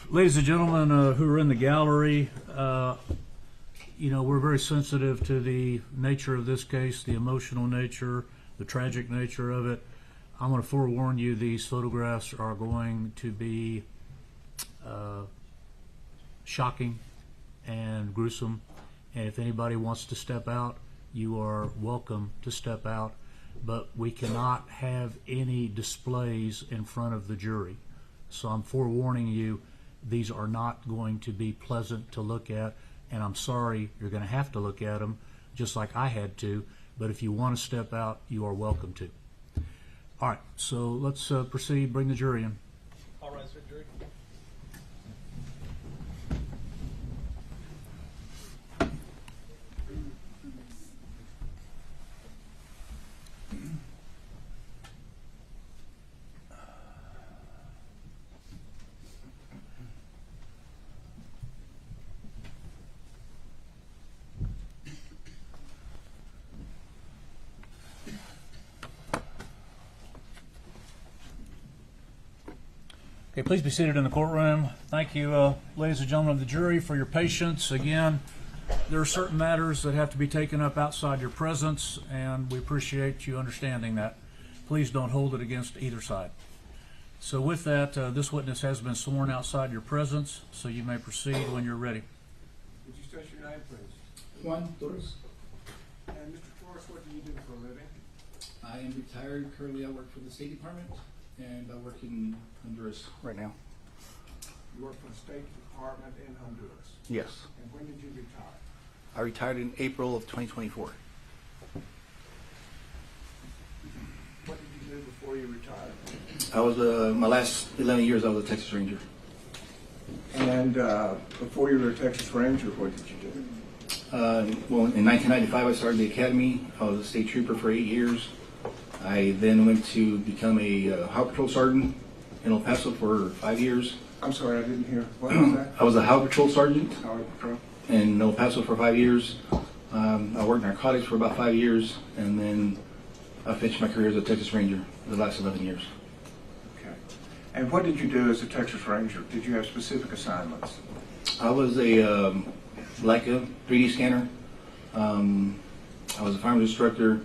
Ladies and gentlemen who are in the gallery, we're very sensitive to the nature of this case, the emotional nature, the tragic nature of it. I'm going to forewarn you, these photographs are going to be shocking and gruesome, and if anybody wants to step out, you are welcome to step out, but we cannot have any displays in front of the jury. So I'm forewarning you, these are not going to be pleasant to look at, and I'm sorry you're going to have to look at them, just like I had to, but if you want to step out, you are welcome to. All right, so let's proceed. Bring the jury in. All right, sir, jury. Okay, please be seated in the courtroom. Thank you, ladies and gentlemen of the jury, for your patience. Again, there are certain matters that have to be taken up outside your presence, and we appreciate you understanding that. Please don't hold it against either side. So with that, this witness has been sworn outside your presence, so you may proceed when you're ready. Would you state your name, please? Juan Torres. And Mr. Torres, what do you do for a living? I am retired. Currently, I work for the State Department, and I work in Honduras right now. You work for the State Department in Honduras. Yes. And when did you retire? I retired in April of 2024. What did you do before you retired? I was, my last 11 years, I was a Texas Ranger. And before you were a Texas Ranger, what did you do? Well, in 1995, I started the academy. I was a state trooper for 8 years. I then went to become a Highway Patrol Sergeant in El Paso for 5 years. I'm sorry, I didn't hear. What was that? I was a Highway Patrol Sergeant Highway Patrol. in El Paso for 5 years. I worked narcotics for about 5 years, and then I finished my career as a Texas Ranger the last 11 years. Okay. And what did you do as a Texas Ranger? Did you have specific assignments? I was a Leica 3D scanner. I was a firearms instructor.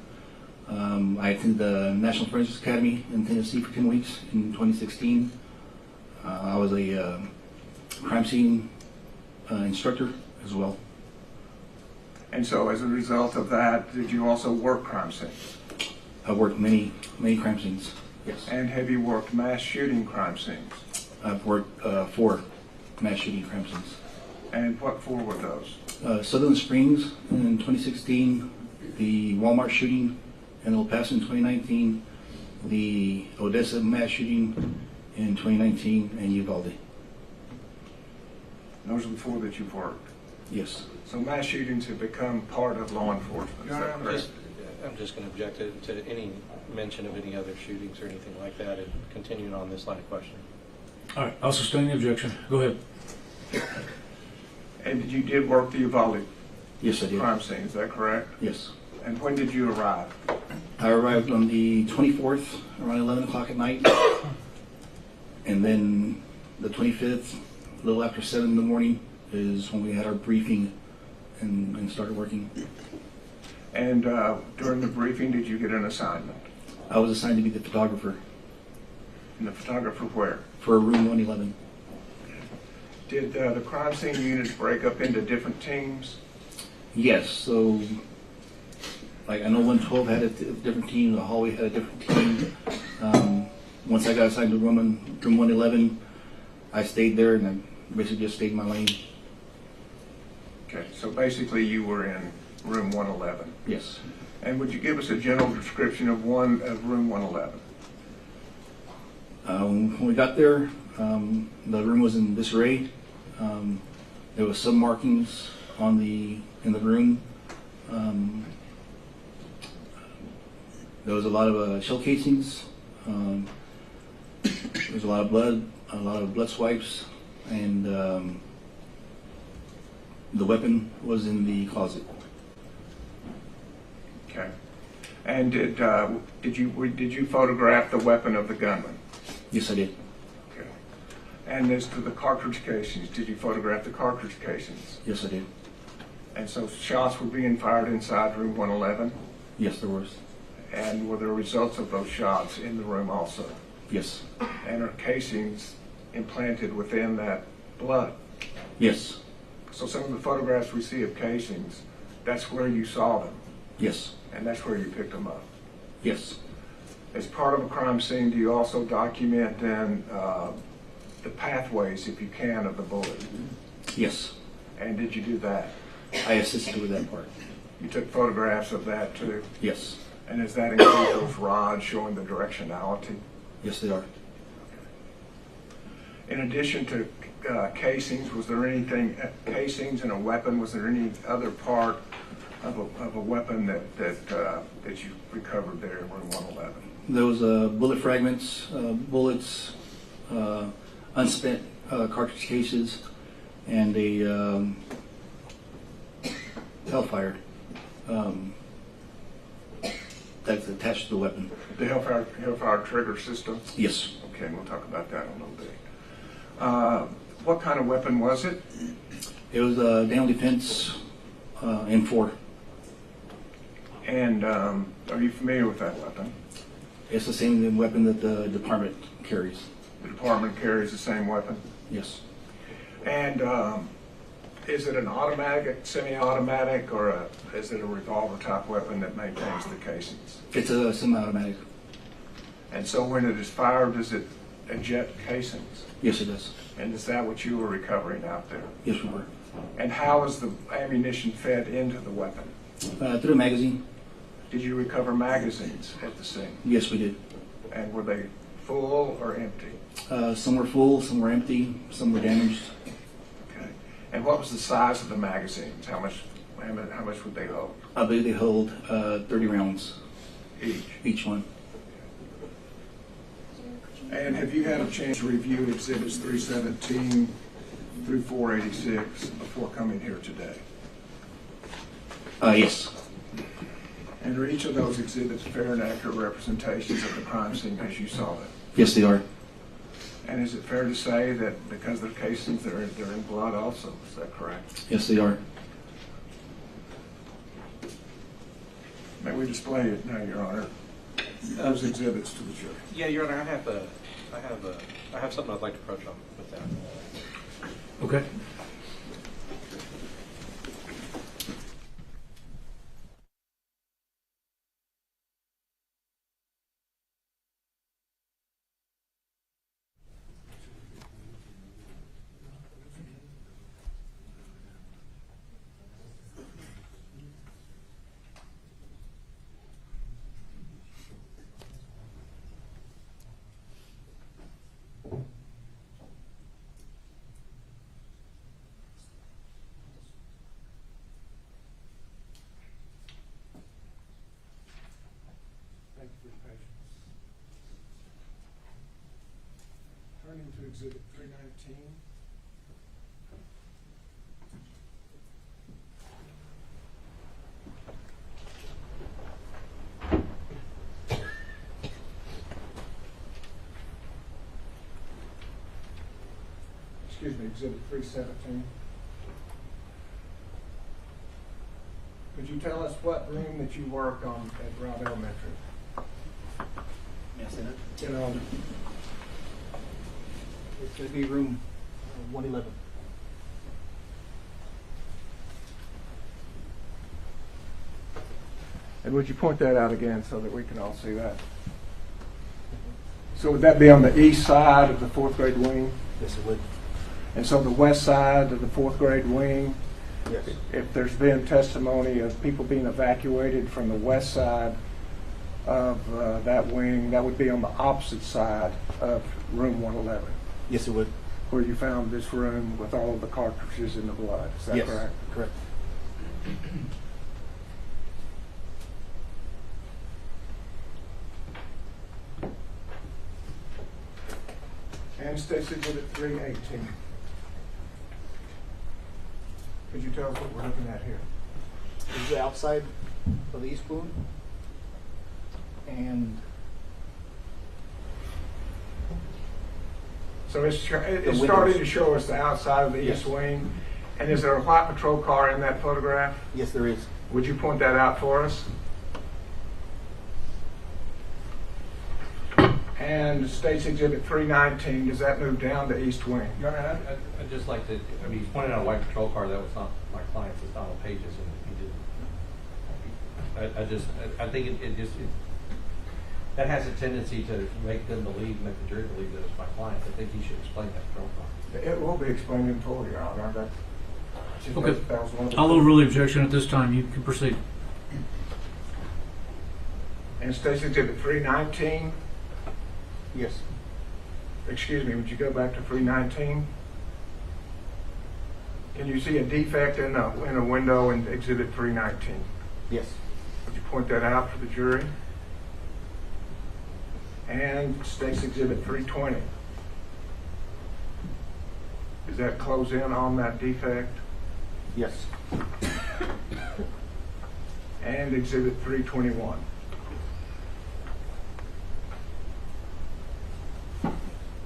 I attended the National Forensics Academy in Tennessee for 10 weeks in 2016. I was a crime scene instructor as well. And so as a result of that, did you also work crime scenes? I worked many crime scenes, yes. And have you worked mass shooting crime scenes? I've worked 4 mass shooting crime scenes. And what 4 were those? Sutherland Springs in 2016, the Walmart shooting in El Paso in 2019, the Odessa mass shooting in 2019, and Uvalde. Those are the 4 that you've worked. Yes. So mass shootings have become part of law enforcement. Is that correct? I'm just going to object to any mention of any other shootings or anything like that, and continuing on this line of questioning. All right, I'll sustain the objection. Go ahead. And you did work the Uvalde Yes, I did. crime scene, is that correct? Yes. And when did you arrive? I arrived on the 24th around 11 o'clock at night, and then the 25th, a little after 7 in the morning, is when we had our briefing and started working. And during the briefing, did you get an assignment? I was assigned to be the photographer And the photographer where? for room 111. Did the crime scene units break up into different teams? Yes, so like I know 112 had a different team, the hallway had a different team. Once I got assigned to room 111, I stayed there and I basically just stayed in my lane. Okay, so basically you were in room 111. Yes. And would you give us a general description of room 111? When we got there, the room was in disarray. There was some markings in the room. There was a lot of shell casings. There was a lot of blood, a lot of blood swipes, and the weapon was in the closet. Okay. And did you photograph the weapon of the gunman? Yes, I did. Okay. And as to the cartridge casings, did you photograph the cartridge casings? Yes, I did. And so shots were being fired inside room 111? Yes, there was. And were there results of those shots in the room also? Yes. And are casings implanted within that blood? Yes. So some of the photographs we see of casings, that's where you saw them, Yes. and that's where you picked them up. Yes. As part of a crime scene, do you also document then the pathways, if you can, of the bullet? Yes. And did you do that? I assisted with that part. You took photographs of that too? Yes. And does that include those rods showing the directionality? Yes, they are. In addition to casings, was there anything, casings and a weapon, was there any other part of a weapon that you recovered there in room 111? There was bullet fragments, bullets, unspent cartridge cases, and a Hellfire that's attached to the weapon. The Hellfire Trigger system? Yes. Okay, we'll talk about that in a little bit. What kind of weapon was it? It was a down defense M4. And are you familiar with that weapon? It's the same weapon that the department carries. The department carries the same weapon? Yes. And is it an automatic, semi-automatic, or is it a revolver type weapon that maintains the casings? It's a semi-automatic. And so when it is fired, does it eject casings? Yes, it does. And is that what you were recovering out there? Yes, we were. And how is the ammunition fed into the weapon? Through a magazine. Did you recover magazines at the scene? Yes, we did. And were they full or empty? Some were full, some were empty, some were damaged. Okay. And what was the size of the magazines? How much would they hold? I believe they hold 30 rounds Each. one. And have you had a chance to review exhibits 317 through 486 before coming here today? Yes. And are each of those exhibits fair and accurate representations of the crime scene as you saw it? Yes, they are. And is it fair to say that because they're casings, they're in blood also? Is that correct? Yes, they are. May we display it now, Your Honor? Those exhibits to the jury. Yeah, Your Honor, I have something I'd like to approach on with that. Okay. Thank you for your patience. Turning to exhibit 319. Excuse me, exhibit 317. Could you tell us what room that you worked on at Robb Elementary? Yes, in it. You know, It's going to be room 111. and would you point that out again so that we can all see that? So would that be on the east side of the fourth grade wing? Yes, it would. And so the west side of the fourth grade wing, Yes. if there's been testimony of people being evacuated from the west side of that wing, that would be on the opposite side of room 111, Yes, it would. where you found this room with all of the cartridges in the blood. Is that Yes, correct? correct. And State's Exhibit 318. Could you tell us what we're looking at here? This is the outside of the east wound. And So it's windows. starting to show us the outside of the Yes. east wing. And is there a white patrol car in that photograph? Yes, there is. Would you point that out for us? And State's Exhibit 319, does that move down the east wing? Your Honor, I'd just like to, I mean, he's pointed out a white patrol car, that was not my client's, it's Donald Page's, and he didn't. I think that has a tendency to make them believe, make the jury believe that it's my client. I think he should explain that patrol car. It will be explained in full, Your Honor. Okay. That was one of the- I'll overrule the objection at this time. You can proceed. And State's Exhibit 319, Yes. excuse me, would you go back to 319? Can you see a defect in a window in Exhibit 319? Yes. Would you point that out for the jury? And State's Exhibit 320. Does that close in on that defect? Yes. And Exhibit 321.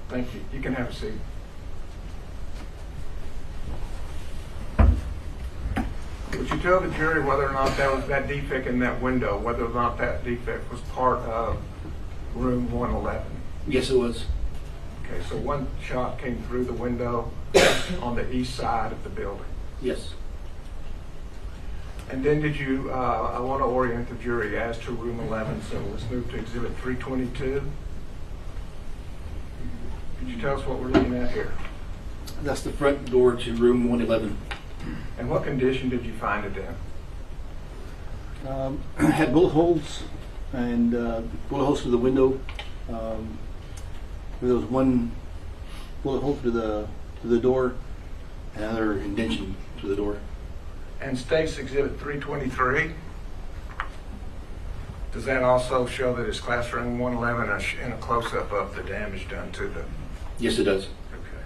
Thank you. You can have a seat. Would you tell the jury whether or not that was that defect in that window, whether or not that defect was part of room 111? Yes, it was. Okay, so one shot came through the window on the east side of the building. Yes. And then did you, I want to orient the jury as to room 11, so let's move to Exhibit 322. Could you tell us what we're looking at here? That's the front door to room 111. And what condition did you find it in? Had bullet holes and bullet holes through the window. There was one bullet hole through the door, and another indention through the door. And State's Exhibit 323, does that also show that it's classroom 111 in a close-up of the damage done to the... Yes, it does. Okay.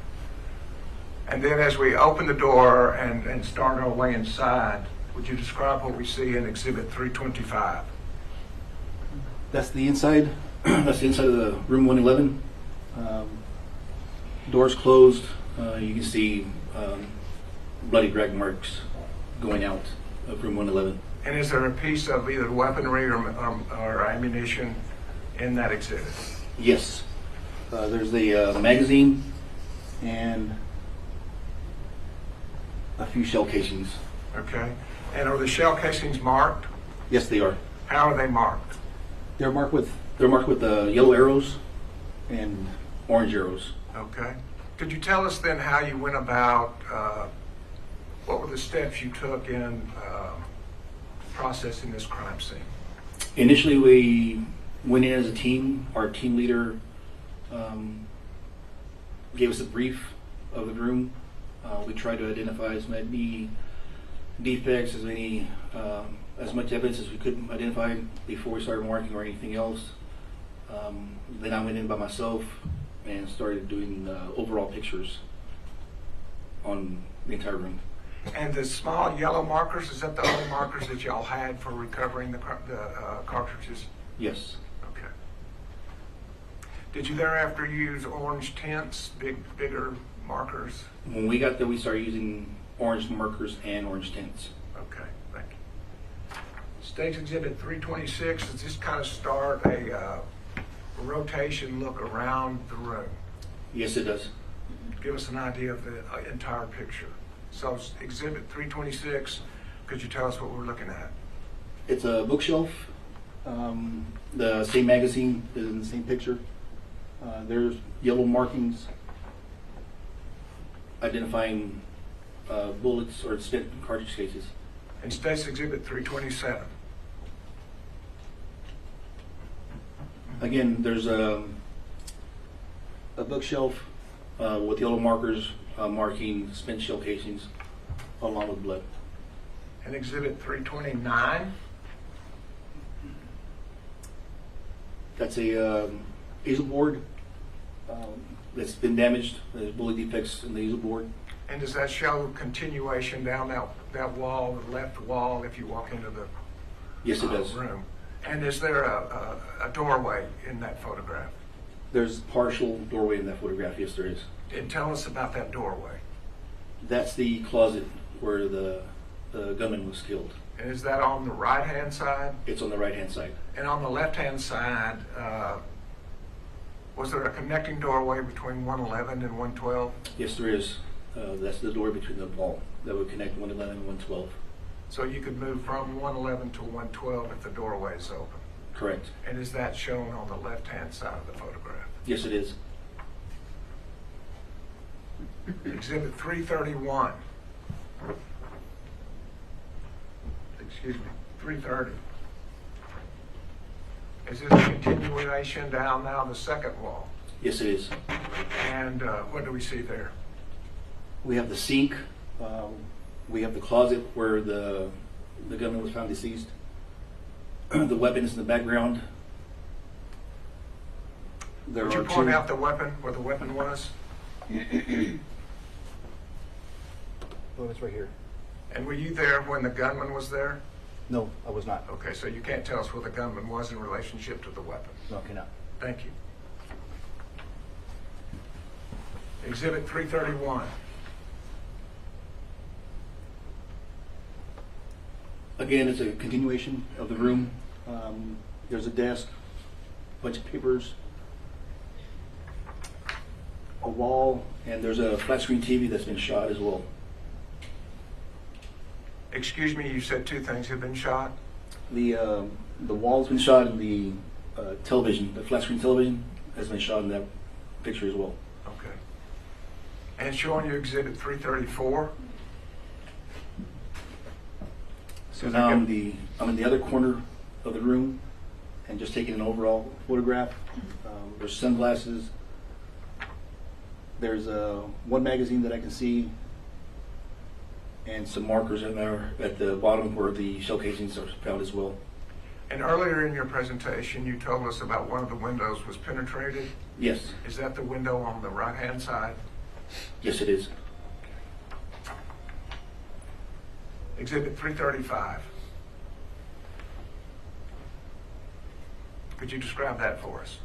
And then as we open the door and start our way inside, would you describe what we see in Exhibit 325? That's the inside. That's the inside of the room 111. Doors closed. You can see bloody drag marks going out of room 111. And is there a piece of either weaponry or ammunition in that exhibit? Yes. There's the magazine and a few shell casings. Okay. And are the shell casings marked? Yes, they are. How are they marked? They're marked with yellow arrows and orange arrows. Okay. Could you tell us then how you went about, what were the steps you took in processing this crime scene? Initially, we went in as a team. Our team leader gave us a brief of the room. We tried to identify as many defects, as much evidence as we could identify before we started marking or anything else. Then I went in by myself and started doing overall pictures on the entire room. And the small yellow markers, is that the only markers that y'all had for recovering the cartridges? Yes. Okay. Did you thereafter use orange tints, bigger markers? When we got there, we started using orange markers and orange tints. Okay, thank you. State Exhibit 326, does this kind of start a rotation look around the room? Yes, it does. Give us an idea of the entire picture. So Exhibit 326, could you tell us what we're looking at? It's a bookshelf. The same magazine is in the same picture. There's yellow markings identifying bullets or spent cartridge cases. And State's Exhibit 327. Again, there's a bookshelf with yellow markers marking spent shell casings along with blood. And Exhibit 329. That's a easel board that's been damaged. There's bullet defects in the easel board. And does that show continuation down that wall, the left wall, if you walk into the Yes, it does. room? And is there a doorway in that photograph? There's partial doorway in that photograph. Yes, there is. And tell us about that doorway. That's the closet where the gunman was killed. And is that on the right-hand side? It's on the right-hand side. And on the left-hand side, was there a connecting doorway between 111 and 112? Yes, there is. That's the door between the wall that would connect 111 and 112. So you could move from 111 to 112 if the doorway is open. Correct. And is that shown on the left-hand side of the photograph? Yes, it is. Exhibit 331. Excuse me, 330. Is this a continuation down now the second wall? Yes, it is. And what do we see there? We have the sink. We have the closet where the gunman was found deceased. The weapon is in the background. There Would you are point two- out the weapon, where the weapon was? Oh, it's right here. And were you there when the gunman was there? No, I was not. Okay, so you can't tell us where the gunman was in relationship to the weapon. No, I cannot. Thank you. Exhibit 331. Again, it's a continuation of the room. There's a desk, a bunch of papers, a wall, and there's a flat screen TV that's been shot as well. Excuse me, you said two things have been shot? The wall's been shot, and the television, the flat screen television, has been shot in that picture as well. Okay. And showing you exhibit 334? So now I'm in the other corner of the room and just taking an overall photograph. There's sunglasses. There's one magazine that I can see, and some markers in there at the bottom where the shell casings are found as well. And earlier in your presentation, you told us about one of the windows was penetrated. Yes, Is that the window on the right-hand side? yes it is. Exhibit 335. Could you describe that for us?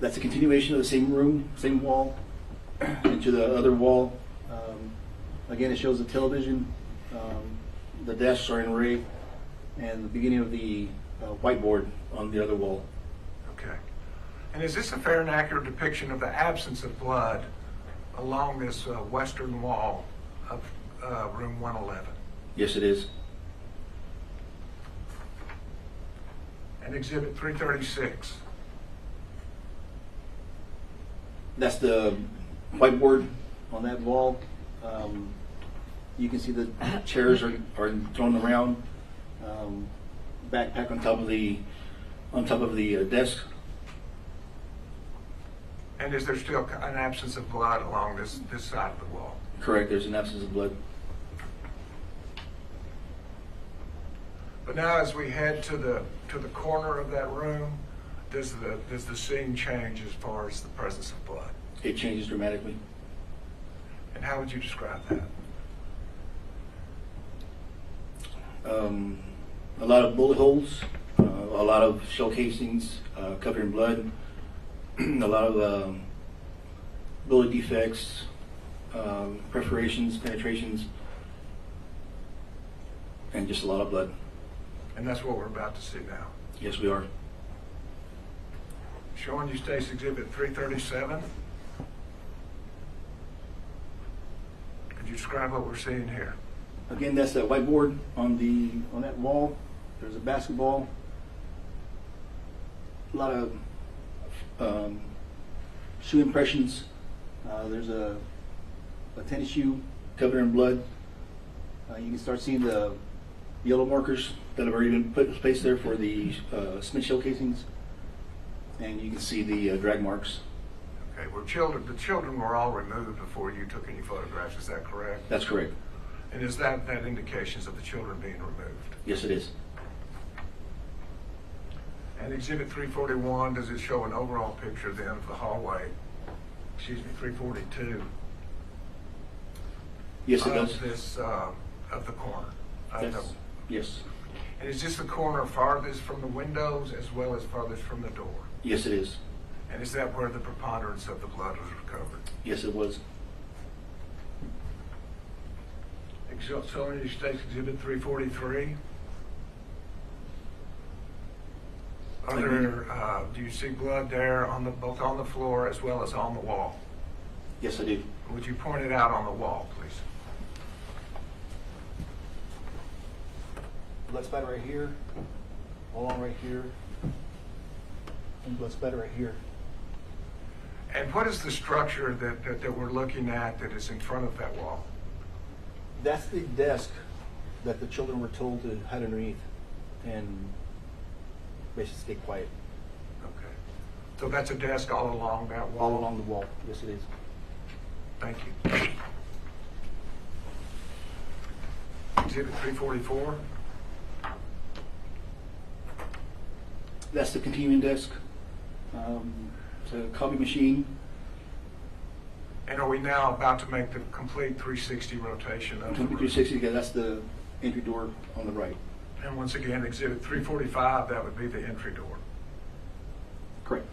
That's a continuation of the same room, same wall, into the other wall. Again, it shows the television, the desks are in array, and the beginning of the whiteboard on the other wall. Okay. And is this a fair and accurate depiction of the absence of blood along this western wall of room 111? Yes, it is. And exhibit 336. That's the whiteboard on that wall. You can see the chairs are thrown around. Backpack on top of the desk. And is there still an absence of blood along this side of the wall? Correct. There's an absence of blood. But now, as we head to the corner of that room, does the scene change as far as the presence of blood? It changes dramatically. And how would you describe that? A lot of bullet holes, a lot of shell casings covered in blood, a lot of bullet defects, perforations, penetrations, and just a lot of blood. And that's what we're about to see now. Yes, we are. Showing you State's Exhibit 337. Could you describe what we're seeing here? Again, that's that whiteboard on that wall. There's a basketball, a lot of shoe impressions. There's a tennis shoe covered in blood. You can start seeing the yellow markers that have already been put in place there for the Smith shell casings, and you can see the drag marks. Okay, well, the children were all removed before you took any photographs, is that correct? That's correct. And is that indications of the children being removed? Yes, it is. And Exhibit 341, does it show an overall picture then of the hallway? Excuse me, 342. Yes, it does. Of this, of the corner. Yes. And is this the corner farthest from the windows as well as farthest from the door? Yes, it is. And is that where the preponderance of the blood was recovered? Yes, it was. So in State's Exhibit 343, are there, do you see blood there on both on the floor as well as on the wall? Yes, I do. Would you point it out on the wall, please? Blood spatter right here, all along right here, and blood spatter right here. And what is the structure that we're looking at that is in front of that wall? That's the desk that the children were told to hide underneath and basically stay quiet. Okay. So that's a desk all along that wall? All along the wall. Yes, it is. Thank you. Exhibit 344? That's the continuing desk. It's a copy machine. And are we now about to make the complete 360 rotation of the room? 360, that's the entry door on the right. And once again, Exhibit 345, that would be the entry door. Correct.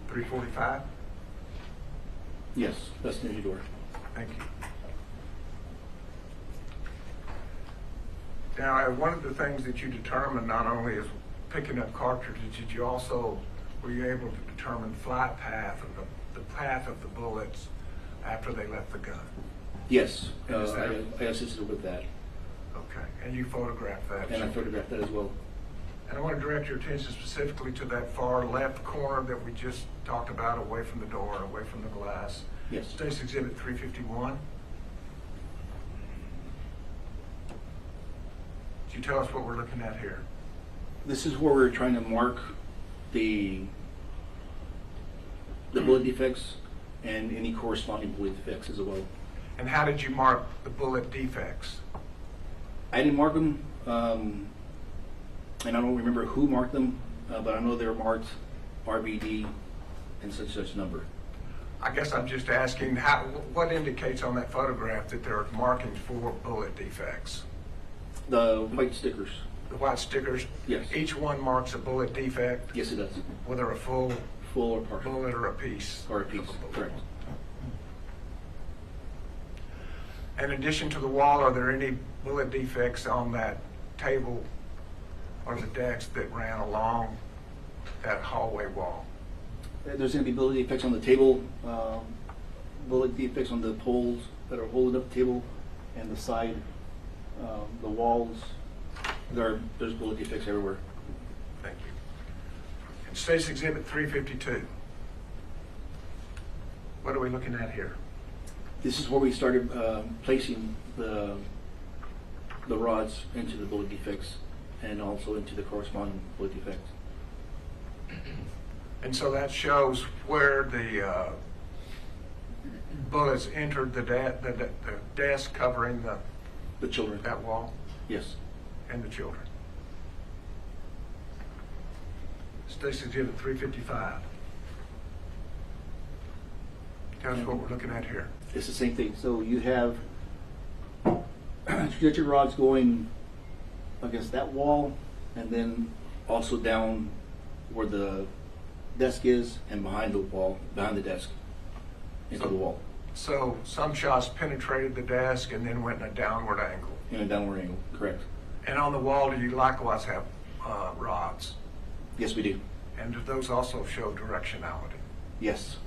345? Yes, that's the entry door. Thank you. Now, one of the things that you determined not only is picking up cartridges, did you also, were you able to determine flight path of the path of the bullets after they left the gun? Yes, And is that- I assisted with that. Okay, and you photographed that? And I photographed that as well. And I want to direct your attention specifically to that far left corner that we just talked about, away from the door, away from the glass. Yes. State's Exhibit 351. Could you tell us what we're looking at here? This is where we're trying to mark the bullet defects and any corresponding bullet defects as well. And how did you mark the bullet defects? I didn't mark them, and I don't remember who marked them, but I know they were marked RBD and such number. I guess I'm just asking, what indicates on that photograph that there are markings for bullet defects? The white stickers. The white stickers? Yes. Each one marks a bullet defect, Yes, it does. whether a full Full or partial. bullet or a piece? Or a piece, correct. In addition to the wall, are there any bullet defects on that table or the decks that ran along that hallway wall? There's going to be bullet defects on the table, bullet defects on the poles that are holding up the table, and the side, the walls. There's bullet defects everywhere. Thank you. And State's Exhibit 352. What are we looking at here? This is where we started placing the rods into the bullet defects and also into the corresponding bullet defects. And so that shows where the bullets entered the desk covering The children. that wall Yes. and the children. State's Exhibit 355. Tell us what we're looking at here. It's the same thing. So you have trajectory rods going against that wall, and then also down where the desk is, and behind the wall, behind the desk, into the wall, So some shots penetrated the desk and then went in a downward angle. in a downward angle. Correct. And on the wall, do you likewise have rods? Yes, we do. And do those also show directionality? Yes.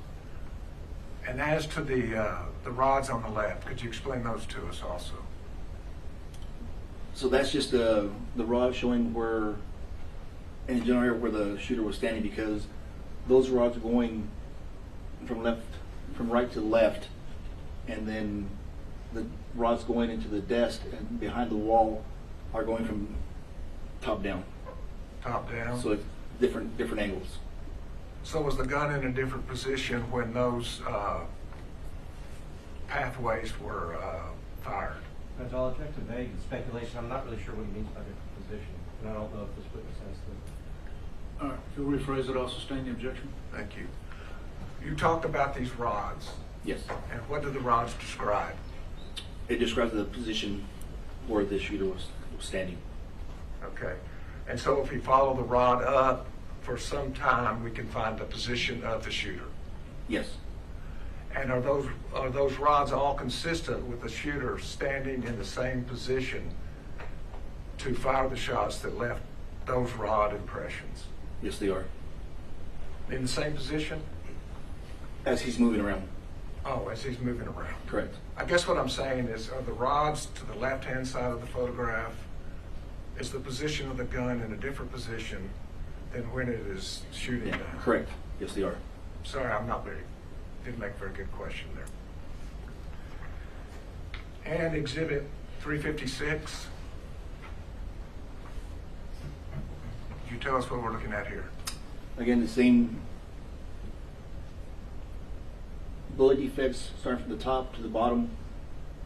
And as to the rods on the left, could you explain those to us also? So that's just the rod showing where, in the general area where the shooter was standing, because those rods are going from right to left, and then the rods going into the desk and behind the wall are going from top down. Top down? So it's different angles. So was the gun in a different position when those pathways were fired? That's all objective vague and speculation. I'm not really sure what he means by different position, and I don't know if this witness has the. All right, if you'll rephrase it, I'll sustain the objection. Thank you. You talked about these rods, Yes. and what do the rods describe? It describes the position where the shooter was standing. Okay. And so if we follow the rod up for some time, we can find the position of the shooter. Yes. And are those rods all consistent with the shooter standing in the same position to fire the shots that left those rod impressions? Yes, they are. In the same position? As he's moving around. Oh, as he's moving around. Correct. I guess what I'm saying is, are the rods to the left-hand side of the photograph, is the position of the gun in a different position than when it is shooting down? Correct. Yes, they are. Sorry, didn't make a very good question there. And Exhibit 356. Could you tell us what we're looking at here? Again, the same bullet defects starting from the top to the bottom,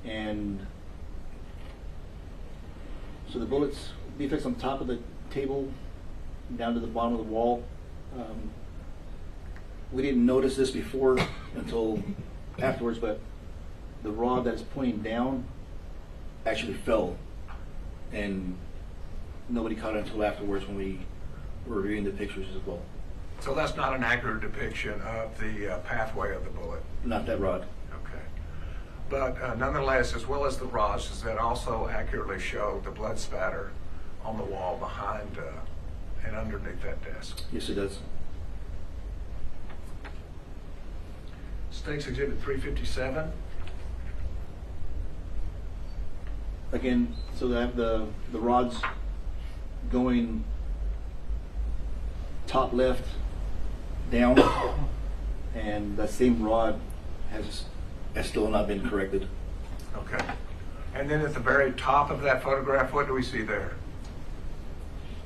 and so the bullets defects on top of the table down to the bottom of the wall. We didn't notice this before until afterwards, but the rod that's pointing down actually fell, and nobody caught it until afterwards when we were reviewing the pictures as well. So that's not an accurate depiction of the pathway of the bullet? Not that rod. Okay. But nonetheless, as well as the rods, does that also accurately show the blood spatter on the wall behind and underneath that desk? Yes, it does. State's Exhibit 357. Again, so they have the rods going top left down, and that same rod has still not been corrected. Okay. And then at the very top of that photograph, what do we see there?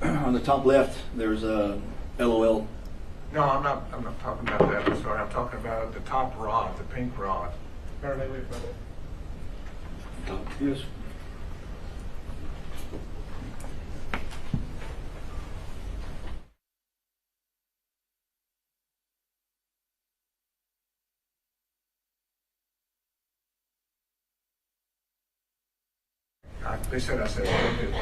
On the top left, there's a LOL. No, I'm not talking about that. I'm sorry. I'm talking about the top rod, the pink rod. Yes. They said I said 350.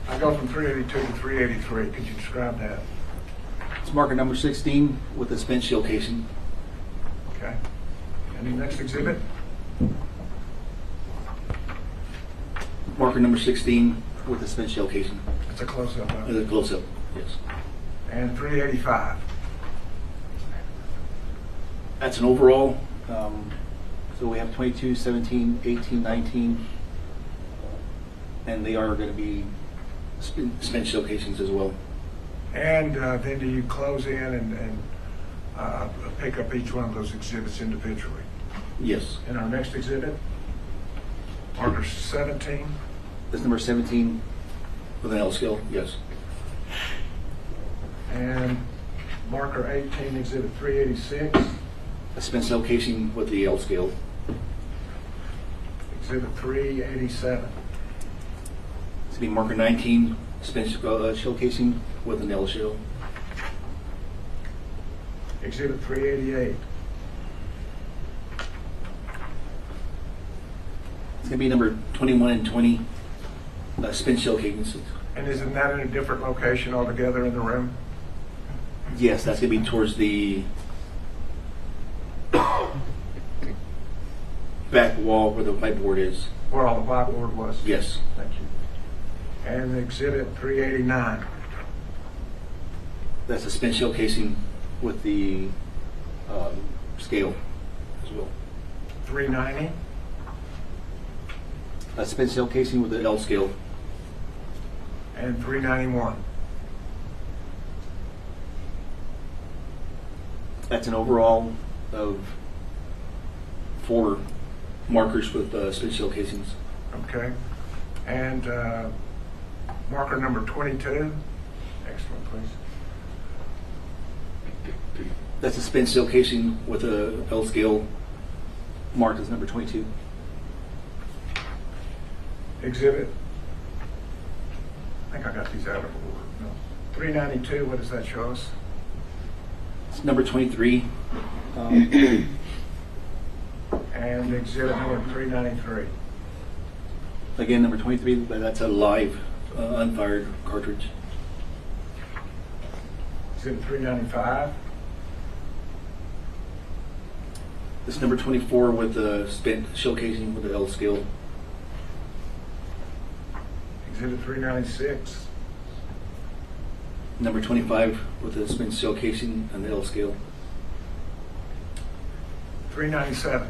I go from 382 to 383. Could you describe that? It's marker number 16 with a spent shell casing. Okay. And the next exhibit? Marker number 16 with a spent shell casing. It's a close-up. As a close-up, yes. And 385. That's an overall. So we have 22, 17, 18, 19, and they are going to be spent shell casings as well. And then do you close in and pick up each one of those exhibits individually? Yes. And our next exhibit, marker 17. That's number 17 with an L scale, yes. And marker 18, exhibit 386. A spent shell casing with the L scale. Exhibit 387. It's going to be marker 19, spent shell casing with an L shell. Exhibit 388. It's going to be number 21 and 20, spent shell casings. And isn't that in a different location altogether in the room? Yes, that's going to be towards the back wall where the whiteboard is. Where all the whiteboard was? Yes. Thank you. And exhibit 389. That's a spent shell casing with the scale as well. 390. A spent shell casing with the L scale. And 391. That's an overall of 4 markers with spent shell casings. Okay. And marker number 22. Excellent, please. That's a spent shell casing with a L scale marked as number 22. Exhibit. I think I got these out of order. No. 392, what does that show us? It's number 23. And exhibit number 393. Again, number 23, but that's a live unfired cartridge. Exhibit 395. This is number 24 with the spent shell casing with the L scale. Exhibit 396. Number 25 with the spent shell casing and the L scale. 397.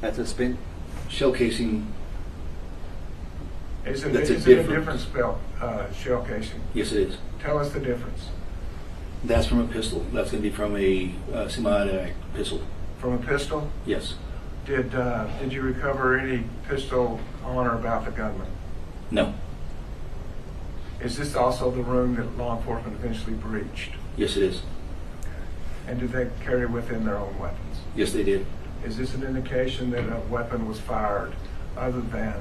That's a spent shell casing. Is it, That's is a it a different- different shell casing? Yes, it is. Tell us the difference. That's from a pistol. That's going to be from a semi-automatic pistol. From a pistol? Yes. Did you recover any pistol on or about the gunman? No. Is this also the room that law enforcement eventually breached? Yes, it is. And did they carry within their own weapons? Yes, they did. Is this an indication that a weapon was fired other than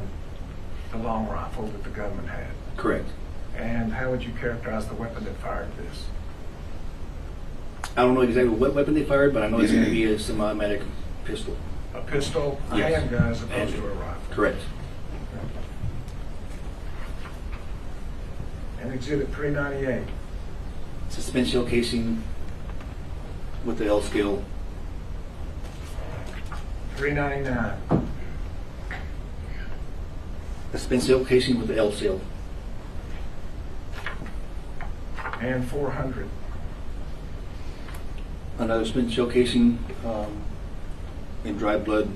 the long rifle that the gunman had? Correct. And how would you characterize the weapon that fired this? I don't know exactly what weapon they fired, but I know it's going to be a semi-automatic pistol. A pistol, a Yes. handgun as opposed to a rifle? Correct. And Exhibit 398. It's a spent shell casing with the L scale. 399. A spent shell casing with the L scale. And 400. Another spent shell casing in dry blood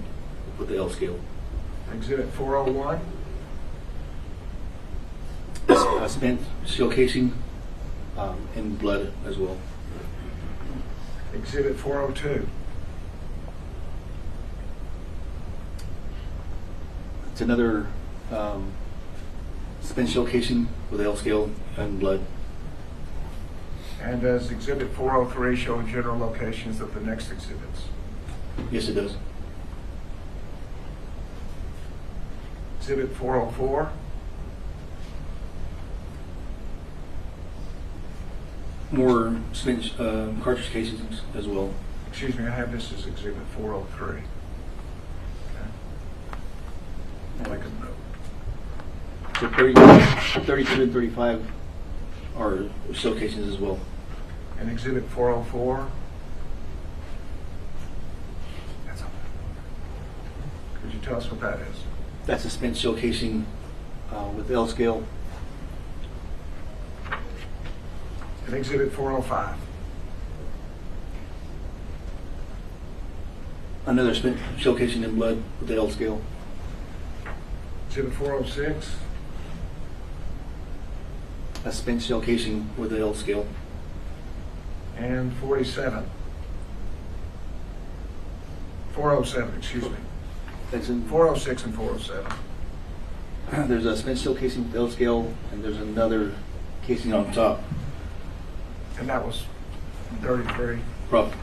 with the L scale. Exhibit 401. A spent shell casing in blood as well. Exhibit 402. It's another spent shell casing with L scale and blood. And does Exhibit 403 show general locations of the next exhibits? Yes, it does. Exhibit 404. More spent cartridge casings as well. Excuse me, I have this as Exhibit 403. Okay. Make a note. So 32 and 35 are shell casings as well. And Exhibit 404. That's all. Could you tell us what that is? That's a spent shell casing with L scale. And Exhibit 405. Another spent shell casing in blood with the L scale. Exhibit 406. A spent shell casing with the L scale. And 47. 407, excuse me. That's in 406 and 407. There's a spent shell casing with L scale, and there's another casing on top. And that was 33. Rough.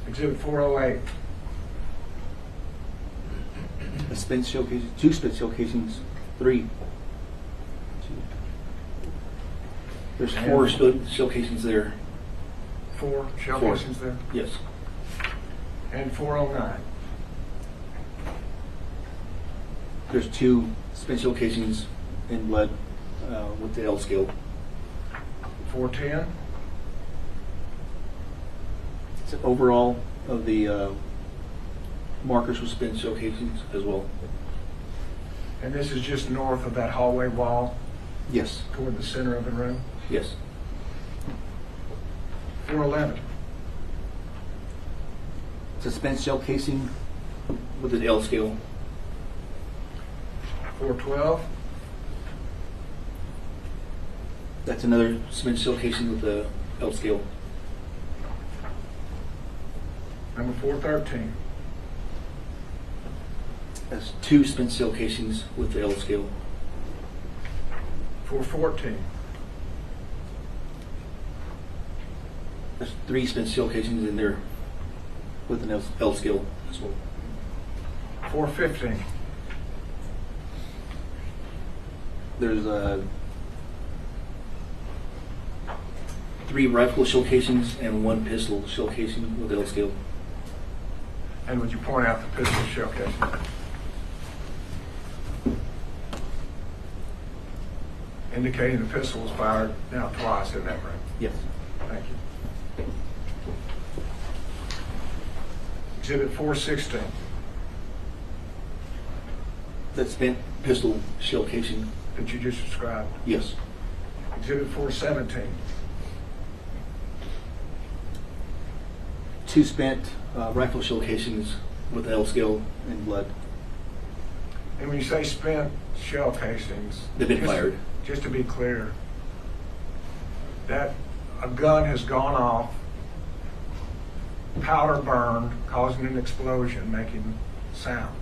Exhibit 408. A spent shell casing, two spent shell casings, three. There's four shell casings there. 4 shell Four. casings there. Yes. And 409. There's two spent shell casings in blood with the L scale. 410. It's an overall of the markers with spent shell casings as well. And this is just north of that hallway wall Yes. toward the center of the room. Yes. 411. It's a spent shell casing with the L scale. 412. That's another spent shell casing with the L scale. Number 413. That's two spent shell casings with the L scale. 414. There's three spent shell casings in there with an L scale as well. 415. There's three rifle shell casings and one pistol shell casing with L scale. And would you point out the pistol shell casing? indicating the pistol was fired now twice, isn't that right? Yes. Thank you. Exhibit 416. That spent pistol shell casing. That you just described. Yes. Exhibit 417. 2 spent rifle shell casings with L scale and blood. And when you say spent shell casings, They've been just- fired. Just to be clear, that a gun has gone off, powder burned, causing an explosion, making sound.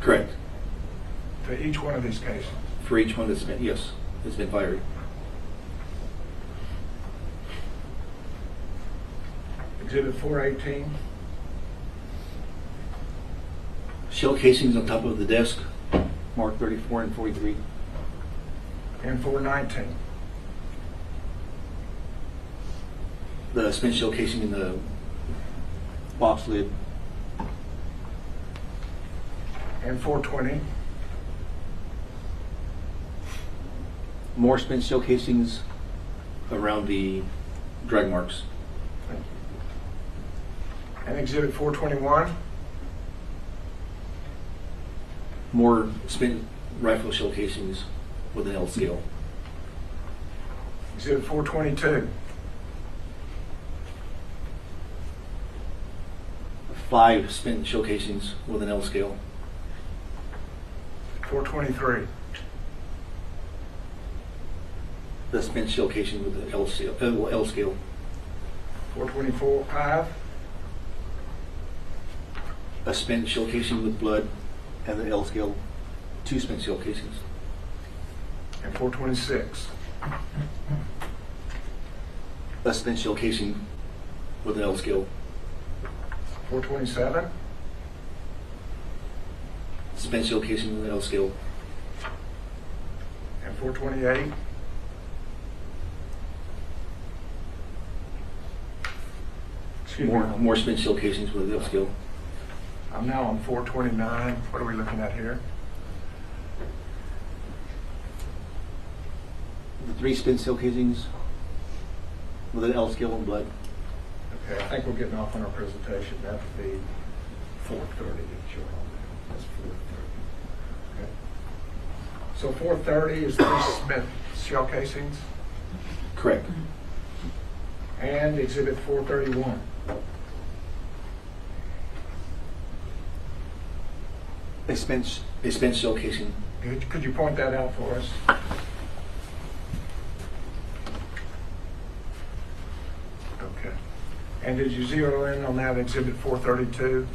Correct. For each one of these cases. For each one that's spent, yes, it's been fired. Exhibit 418. Shell casings on top of the desk, marked 34 and 43. And 419. The spent shell casing in the box lid. And 420. More spent shell casings around the drag marks. And exhibit 421. More spent rifle shell casings with an L scale. Exhibit 422. 5 spent shell casings with an L scale. 423. The spent shell casing with the L scale. 424. 5. A spent shell casing with blood and the L scale. 2 spent shell casings. And 426. A spent shell casing with an L scale. 427. Spent shell casing with an L scale. And 428. Excuse me. More spent shell casings with an L scale. I'm now on 429. What are we looking at here? The 3 spent shell casings with an L scale and blood. Okay, I think we're getting off on our presentation. That would be 430 that you're on there. That's 430. Okay. So 430 is 3 spent shell casings Correct. and exhibit 431. A spent shell casing. Could you point that out for us? Okay. And did you zero in on that exhibit 432?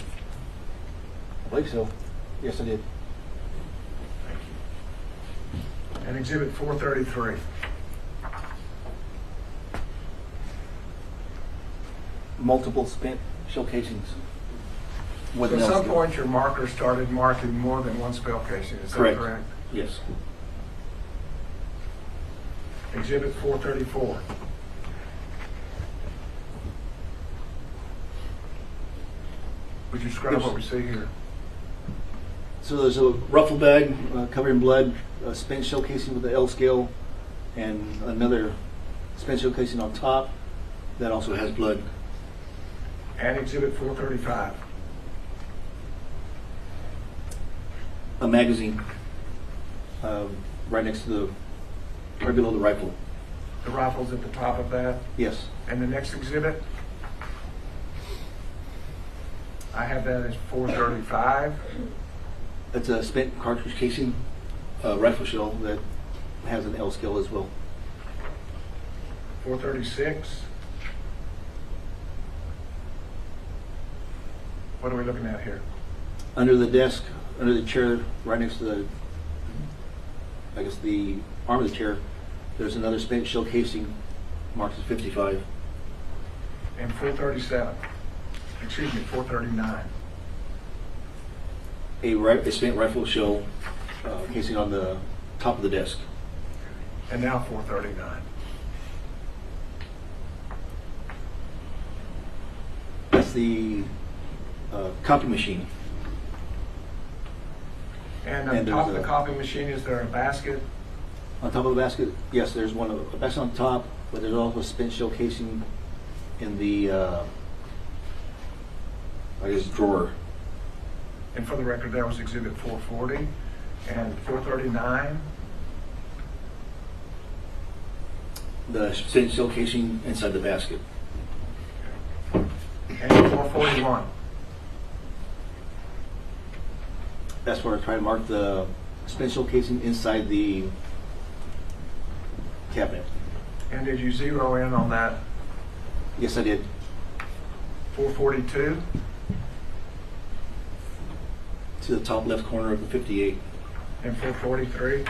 I believe so. Yes, I did. And exhibit 433? Multiple spent shell casings with So an at L some scale. point your marker started marking more than one spell casing, is that Correct. correct? Yes. Exhibit 434. Would you describe what we see here? So there's a ruffle bag covered in blood, a spent shell casing with the L scale, and another spent shell casing on top that also has blood. And exhibit 435. A magazine right next to right below the rifle. The rifle's at the top of that. Yes. And the next exhibit? I have that as 435. It's a spent cartridge casing, rifle shell that has an L scale as well. 436. What are we looking at here? Under the desk, under the chair, right next to the, I guess the arm of the chair, there's another spent shell casing marked as 55. And 437. Excuse me, 439. A spent rifle shell casing on the top of the desk. And now 439. That's the copy machine. And on And top of there's the a- copy machine, is there a basket? On top of the basket, yes, there's one of a basket on top, but there's also a spent shell casing in the, I guess, drawer. And for the record, that was Exhibit 440 and 439. The spent shell casing inside the basket. And 441. That's where I try to mark the spent shell casing inside the cabinet. And did you zero in on that Yes, I did. 442? To the top left corner of the 58. And 443?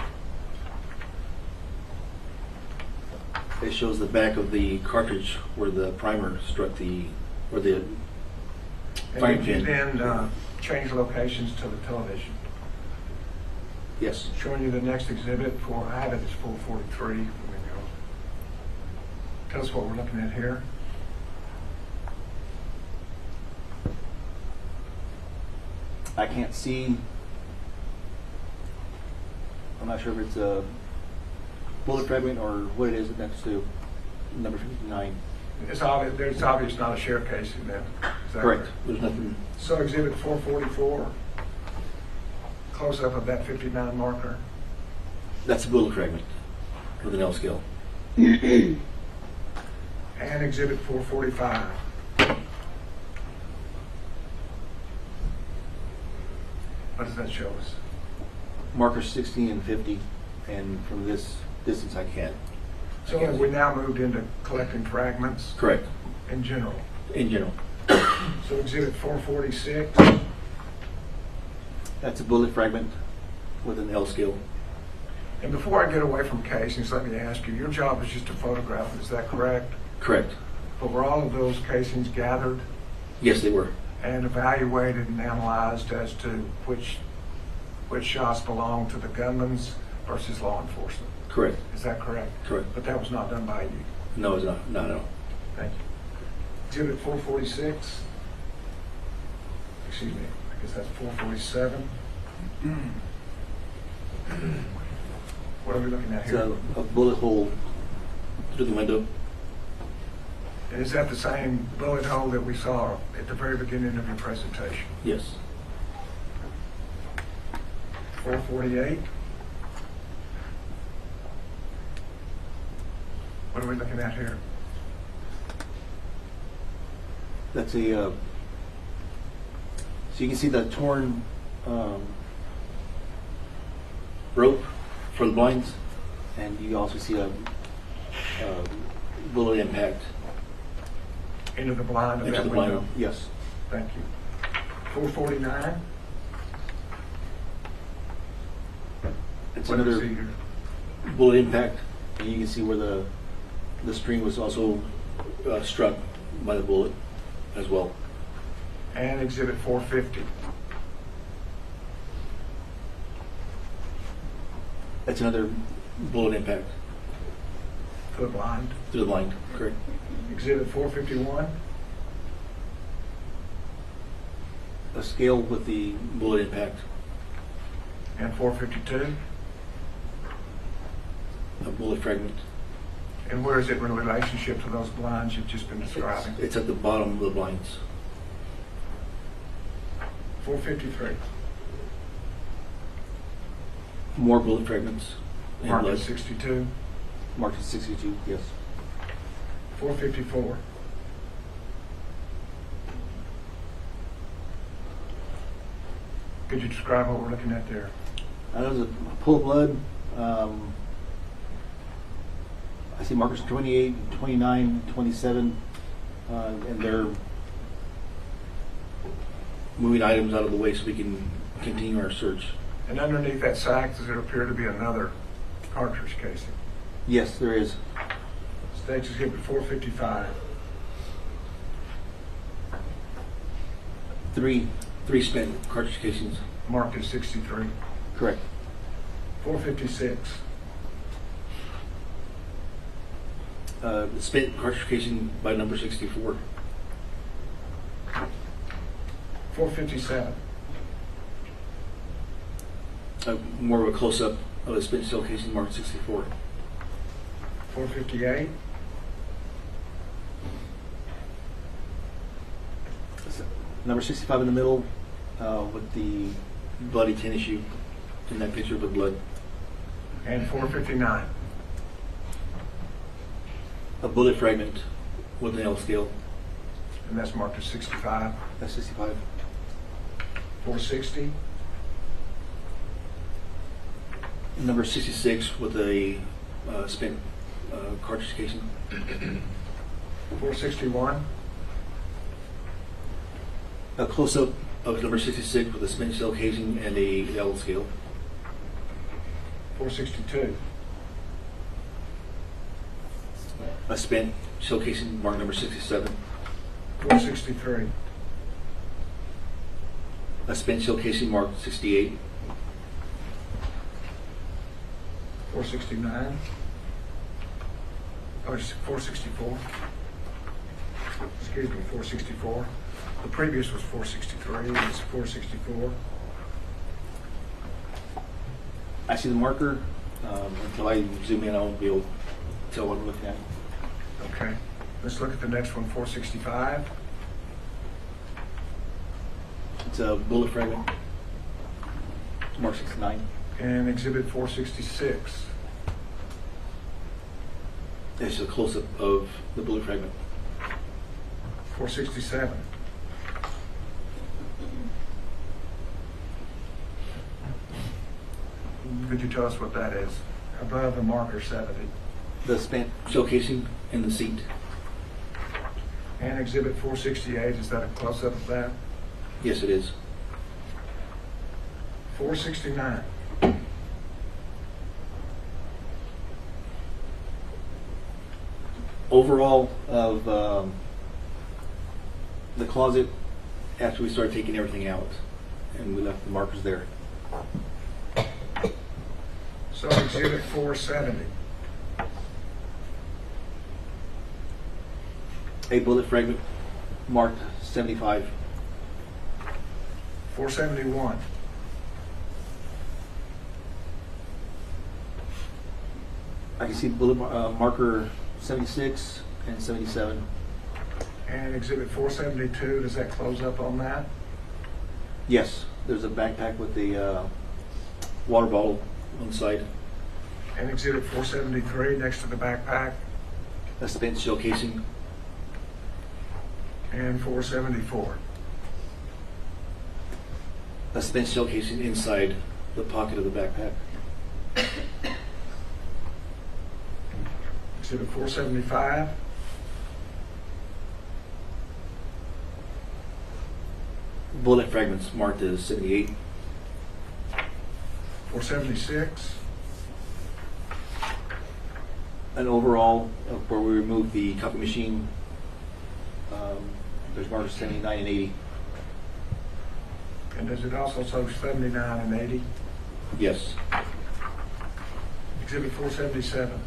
It shows the back of the cartridge where the primer struck the, where the And firing did you pin. then change locations to the television? Yes. Showing you the next exhibit for, I have it as 443. Let me go. Tell us what we're looking at here. I can't see. I'm not sure if it's a bullet fragment or what it is next to number 59. It's obvious not a share casing then. Is that Correct. There's nothing. So exhibit 444, close up of that 59 marker. That's a bullet fragment with an L scale. And exhibit 445. What does that show us? Marker 60 and 50, and from this distance I can't. So have we now moved into collecting fragments Correct. in general? In general. So exhibit 446, That's a bullet fragment with an L scale. and before I get away from casings, let me ask you, your job is just to photograph them, is that correct? Correct. But were all of those casings gathered Yes, they were. and evaluated and analyzed as to which shots belonged to the gunman's versus law enforcement? Correct. Is that correct? Correct. But that was not done by you? No, it's not. Not at all. Thank you. Exhibit 446. Excuse me, I guess that's 447. What are we looking at It's here? a bullet hole through the window. And is that the same bullet hole that we saw at the very beginning of your presentation? Yes. 448. What are we looking at here? That's a, so you can see the torn rope for the blinds, and you also see a bullet impact Into the blind of into that the window? blind. Yes. Thank you. 449. It's What do we another see here? bullet impact, and you can see where the string was also struck by the bullet as well. And exhibit 450. That's another bullet impact To the blind. through the blind. Correct. Exhibit 451. A scale with the bullet impact. And 452. A bullet fragment. And where is it in relationship to those blinds you've just been describing? It's at the bottom of the blinds. 453. More bullet fragments. And Mark blood. at 62. Marked at 62, yes. 454. Could you describe what we're looking at there? There's a pool of blood. I see markers 28, 29, 27, and they're moving items out of the way so we can continue our search. And underneath that sack, does there appear to be another cartridge casing? Yes, there is. Stage exhibit 455. Three spent cartridge casings. Marked at 63. Correct. 456. Spent cartridge casing by number 64. 457. More of a close-up of a spent shell casing marked 64. 458. Number 65 in the middle with the bloody tin issue in that picture with blood. And 459. A bullet fragment with an L scale. And that's marked as 65. That's 65. 460. Number 66 with a spent cartridge casing. 461. A close-up of number 66 with a spent shell casing and a L scale. 462. A spent shell casing marked number 67. 463. A spent shell casing marked 68. 469. Oh, it's 464. Excuse me, 464. The previous was 463. It's 464. I see the marker. Until I zoom in, I won't be able to tell what I'm looking at. Okay. Let's look at the next one, 465. It's a bullet fragment. Mark 69. And exhibit 466. It's a close-up of the bullet fragment. 467. Could you tell us what that is? Above the marker 70. The spent shell casing in the seat. And exhibit 468, is that a close-up of that? Yes, it is. 469. Overall of the closet after we started taking everything out and we left the markers there. So exhibit 470. A bullet fragment marked 75. 471. I can see bullet marker 76 and 77. And exhibit 472, does that close up on that? Yes, there's a backpack with the water bottle on the side. And exhibit 473 next to the backpack. A spent shell casing. And 474. A spent shell casing inside the pocket of the backpack. Exhibit 475. Bullet fragments marked as 78. 476. And overall, where we removed the copy machine, there's markers 79 and 80. And does it also show 79 and 80? Yes. Exhibit 477.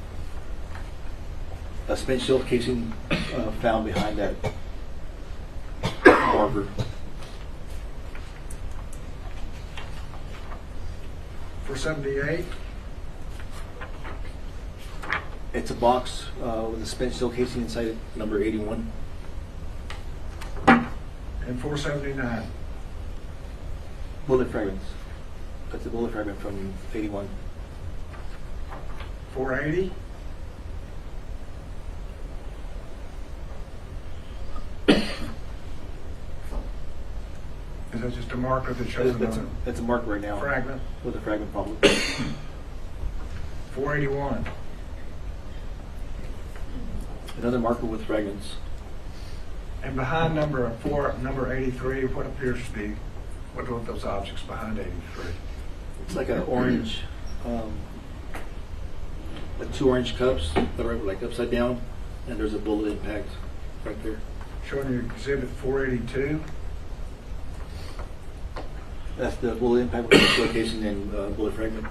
A spent shell casing found behind that marker. 478. It's a box with a spent shell casing inside it, number 81. And 479. Bullet fragments. That's a bullet fragment from 81. 480. Is that just a marker that shows That's a marker right now. fragment? With a fragment problem. 481. Another marker with fragments. And behind number 83, what appears to be, what are those objects behind 83? It's like an orange, like two orange cups that are like upside down, and there's a bullet impact right there. Showing you exhibit 482. That's the bullet impact with the shell casing and bullet fragment.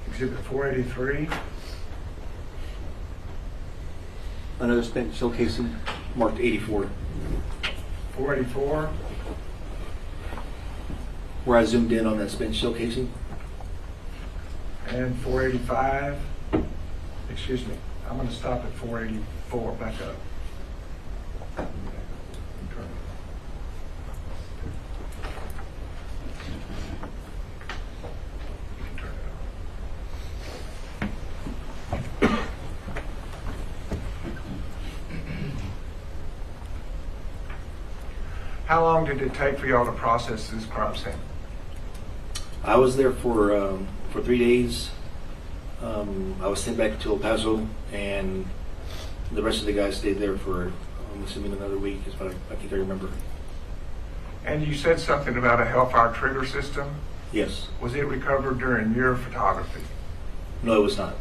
Exhibit 483. Another spent shell casing marked 84. 484. Where I zoomed in on that spent shell casing. And 485, excuse me, I'm going to stop at 484, back up. How long did it take for y'all to process this crime scene? I was there for 3 days. I was sent back to El Paso, and the rest of the guys stayed there for, I'm assuming, another week, is what I think I remember. And you said something about a Hellfire Trigger system. Yes. Was it recovered during your photography? No, it was not.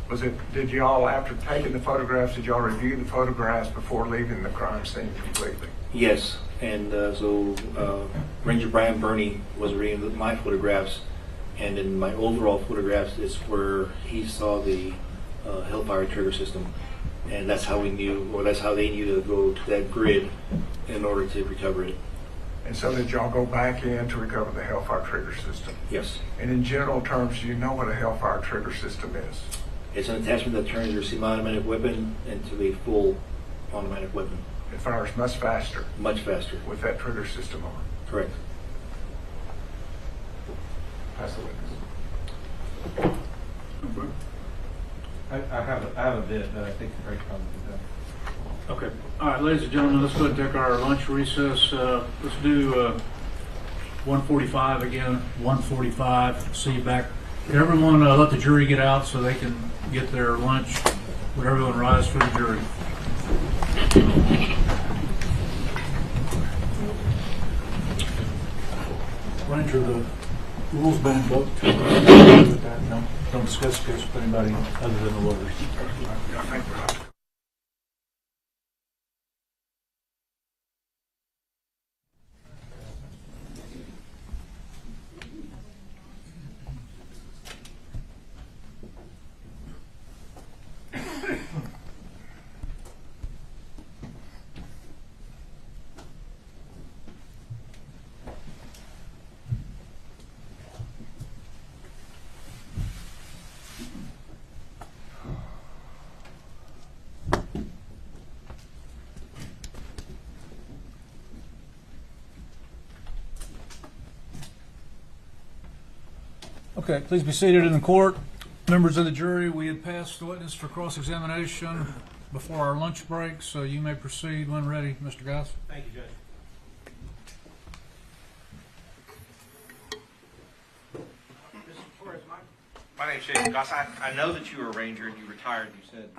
Was it? Did y'all, after taking the photographs, did y'all review the photographs before leaving the crime scene completely? Yes, and so Ranger Brian Burney was reading my photographs, and in my overall photographs is where he saw the Hellfire Trigger system, and that's how we knew, or that's how they knew to go to that grid in order to recover it. And so did y'all go back in to recover the Hellfire Trigger system? Yes. And in general terms, do you know what a Hellfire Trigger system is? It's an attachment that turns your semi-automatic weapon into a full automatic weapon. It fires much faster Much faster. with that trigger system on. Correct. Pass the witness. I have a bit, but I think the break probably be done. Okay. All right, ladies and gentlemen, let's go ahead and take our lunch recess. Let's do 1:45 again. 1:45. See you back. Can everyone let the jury get out so they can get their lunch? Would everyone rise for the jury? Ranger, the rules band vote. No, don't discuss this with anybody other than the lawyers. Okay, please be seated in the court. Members of the jury, we had passed the witness for cross-examination before our lunch break, so you may proceed when ready, Mr. Goss. Thank you, Judge. Mr. Torres, my name's Jason Goss. I know that you were a ranger and you retired, you said,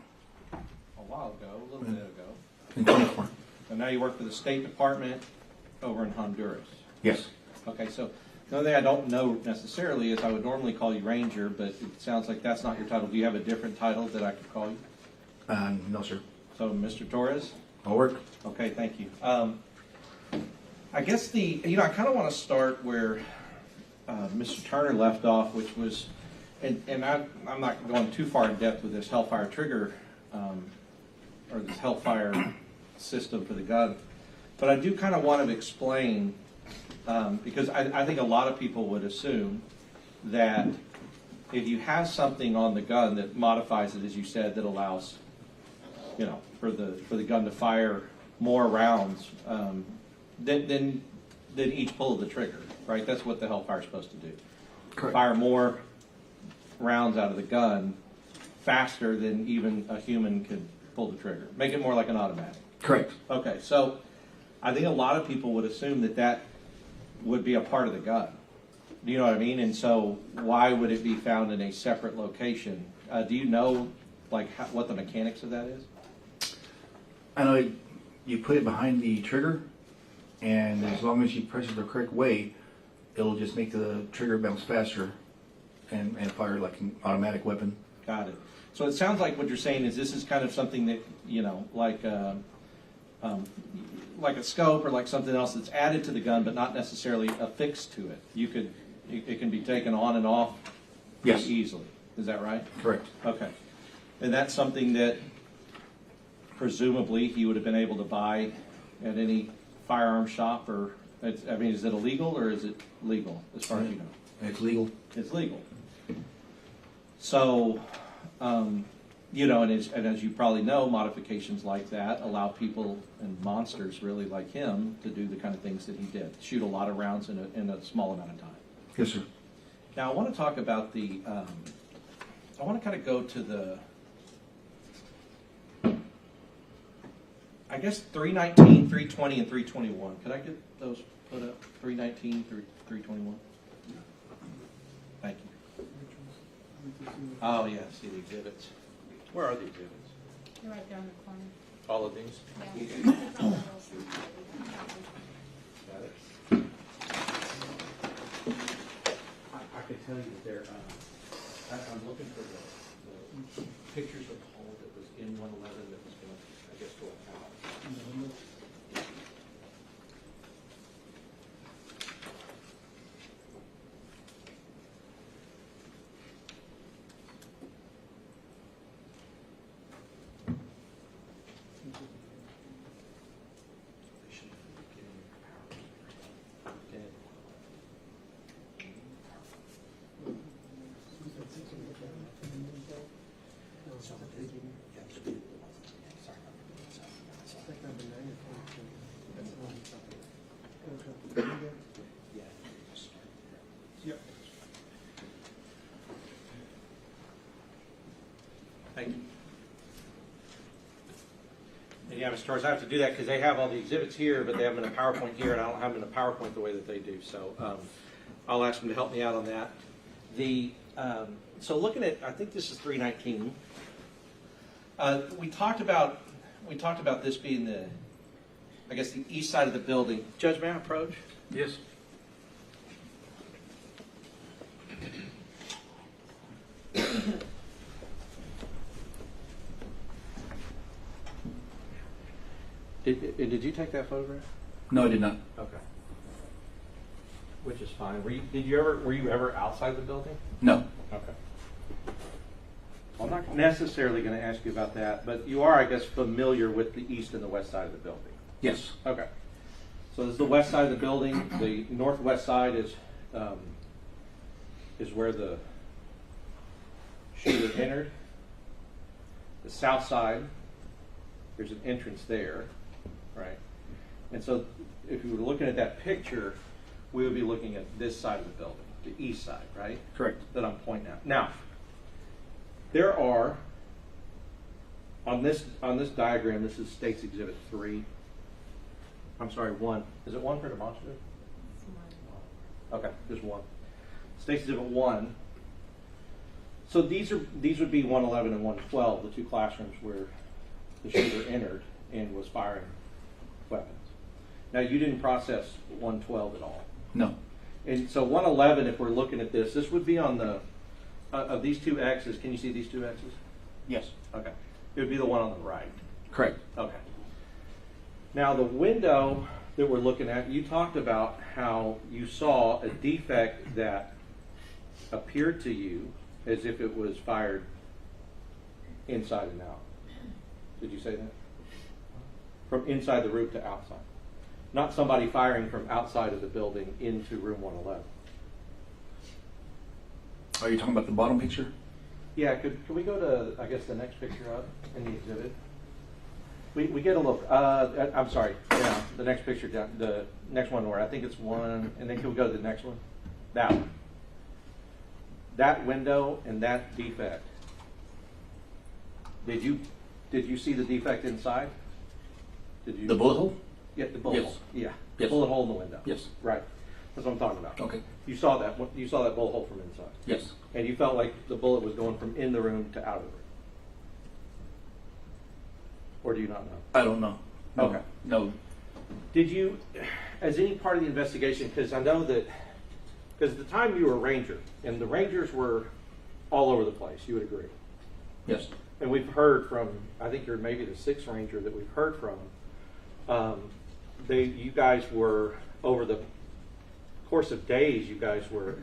a while ago, a little bit ago. In 24. And now you work for the State Department over in Honduras. Yes. Okay, so the only thing I don't know necessarily is I would normally call you Ranger, but it sounds like that's not your title. Do you have a different title that I could call you? No, sir. So, Mr. Torres? I'll work. Okay, thank you. I guess I kind of want to start where Mr. Turner left off, which was, and I'm not going too far in depth with this Hellfire Trigger, or this Hellfire system for the gun, but I do kind of want to explain, because I think a lot of people would assume that if you have something on the gun that modifies it, as you said, that allows, for the gun to fire more rounds than each pull of the trigger, right? That's what the Hellfire is supposed to do. Correct. Fire more rounds out of the gun faster than even a human could pull the trigger. Make it more like an automatic. Correct. Okay, so I think a lot of people would assume that would be a part of the gun. Do you know what I mean? And so why would it be found in a separate location? Do you know what the mechanics of that is? I know you put it behind the trigger, and as long as you press it the correct way, it'll just make the trigger bounce faster and fire like an automatic weapon. Got it. So it sounds like what you're saying is this is kind of something that, like a scope or like something else that's added to the gun, but not necessarily affixed to it. It can be taken on and off Yes. easily. Is that right? Correct. Okay. And that's something that presumably he would have been able to buy at any firearm shop, or, is it illegal or is it legal as far as you know? It's legal. It's legal. So, you know, and as you probably know, modifications like that allow people and monsters really like him to do the kind of things that he did, shoot a lot of rounds in a small amount of time. Yes, sir. Now, I want to talk about the, I want to kind of go to the, I guess 319, 320, and 321. Could I get those put up? 319 through 321? Thank you. Oh, yeah, see the exhibits. Where are the exhibits? You're right there on the corner. All of these? Yeah. Got it. I could tell you that there, I'm looking for the pictures of the hole that was in 111 that was going to, I guess, go out. They should be getting power. Okay. Thank you. And yeah, Mr. Torres, I have to do that because they have all the exhibits here, but they have them in a PowerPoint here, and I don't have them in a PowerPoint the way that they do. So I'll ask them to help me out on that. So looking at, I think this is 319. We talked about this being the, I guess, the east side of the building. Judge, may I approach? Yes. Did you take that photograph? No, I did not. Okay. Which is fine. Were you ever outside the building? No. Okay. Well, I'm not necessarily going to ask you about that, but you are, I guess, familiar with the east and the west side of the building. Yes. Okay. So this is the west side of the building. The northwest side is where the shooter entered. The south side, there's an entrance there, right? And so if you were looking at that picture, we would be looking at this side of the building, the east side, right? Correct. That I'm pointing out. Now, there are, on this diagram, this is State's Exhibit 3. I'm sorry, 1. Is it 1 for demonstrative? Okay, there's 1. State's Exhibit 1. So these would be 111 and 112, the two classrooms where the shooter entered and was firing weapons. Now, you didn't process 112 at all. No. And so 111, if we're looking at this would be on the, of these two X's, can you see these two X's? Yes. Okay. It would be the one on the right. Correct. Okay. Now, the window that we're looking at, you talked about how you saw a defect that appeared to you as if it was fired inside and out. Did you say that? From inside the roof to outside. Not somebody firing from outside of the building into room 111. Are you talking about the bottom picture? Yeah, can we go to, I guess, the next picture up in the exhibit? We get a look. I'm sorry, yeah, the next picture down, the next one where I think it's 1, and then can we go to the next one? That one. That window and that defect. Did you see the defect inside? Did you? The bullet hole? Yeah, the bullet Yes. hole. Yeah, Yes. bullet hole in the window. Yes. Right. That's what I'm talking about. Okay. You saw that. You saw that bullet hole from inside. Yes. And you felt like the bullet was going from in the room to out of the room. Or do you not know? I don't know. No. Okay. No. Did you, as any part of the investigation, because I know that, because at the time you were a ranger, and the rangers were all over the place, you would agree. Yes. And we've heard from, I think you're maybe the 6th ranger that we've heard from. You guys were, over the course of days, you guys were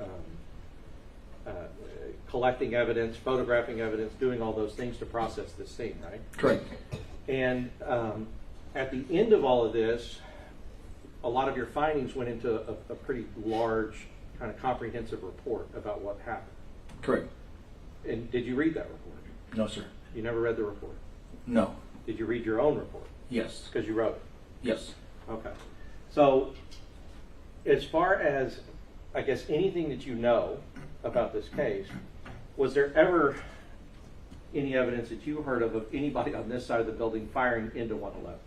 collecting evidence, photographing evidence, doing all those things to process this scene, right? Correct. And at the end of all of this, a lot of your findings went into a pretty large, kind of comprehensive report about what happened. Correct. And did you read that report? No, sir. You never read the report? No. Did you read your own report? Yes. Because you wrote it? Yes. Okay. So, as far as, I guess, anything that you know about this case, was there ever any evidence that you heard of anybody on this side of the building firing into 111?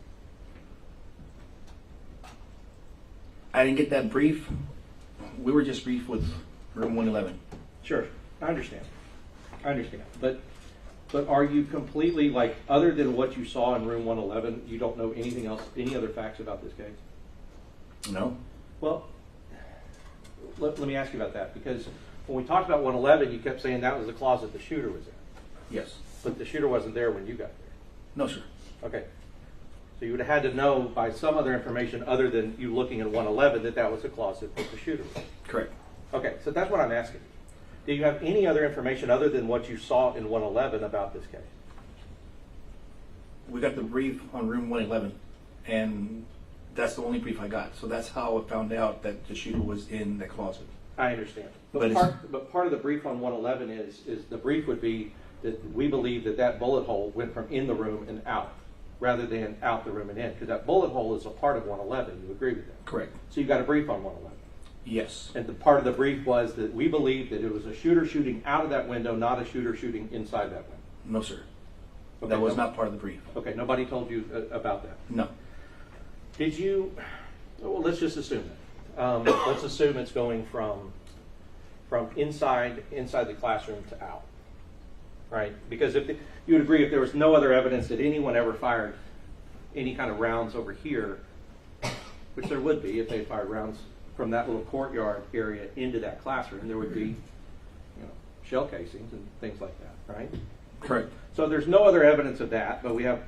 I didn't get that brief. We were just briefed with room 111. Sure, I understand. But are you completely, like, other than what you saw in room 111, you don't know anything else, any other facts about this case? No. Well, let me ask you about that, because when we talked about 111, you kept saying that was the closet the shooter was in. Yes. But the shooter wasn't there when you got there. No, sir. Okay. So you would have had to know by some other information other than you looking at 111 that that was the closet that the shooter was in. Correct. Okay, so that's what I'm asking. Do you have any other information other than what you saw in 111 about this case? We got the brief on room 111, and that's the only brief I got. So that's how I found out that the shooter was in the closet. I understand. But But part of the brief on 111 is the brief would be that we believe that that bullet hole went from in the room and out, rather than out the room and in, because that bullet hole is a part of 111. You agree with that? Correct. So you got a brief on 111. Yes. And the part of the brief was that we believe that it was a shooter shooting out of that window, not a shooter shooting inside that window. No, sir. Okay, That was not part of the brief. Okay, nobody told you about that. No. Did you? Well, let's just assume that. Let's assume it's going from inside the classroom to out, right? Because if you would agree, if there was no other evidence that anyone ever fired any kind of rounds over here, which there would be if they fired rounds from that little courtyard area into that classroom, there would be, shell casings and things like that, right? Correct. So there's no other evidence of that, but we have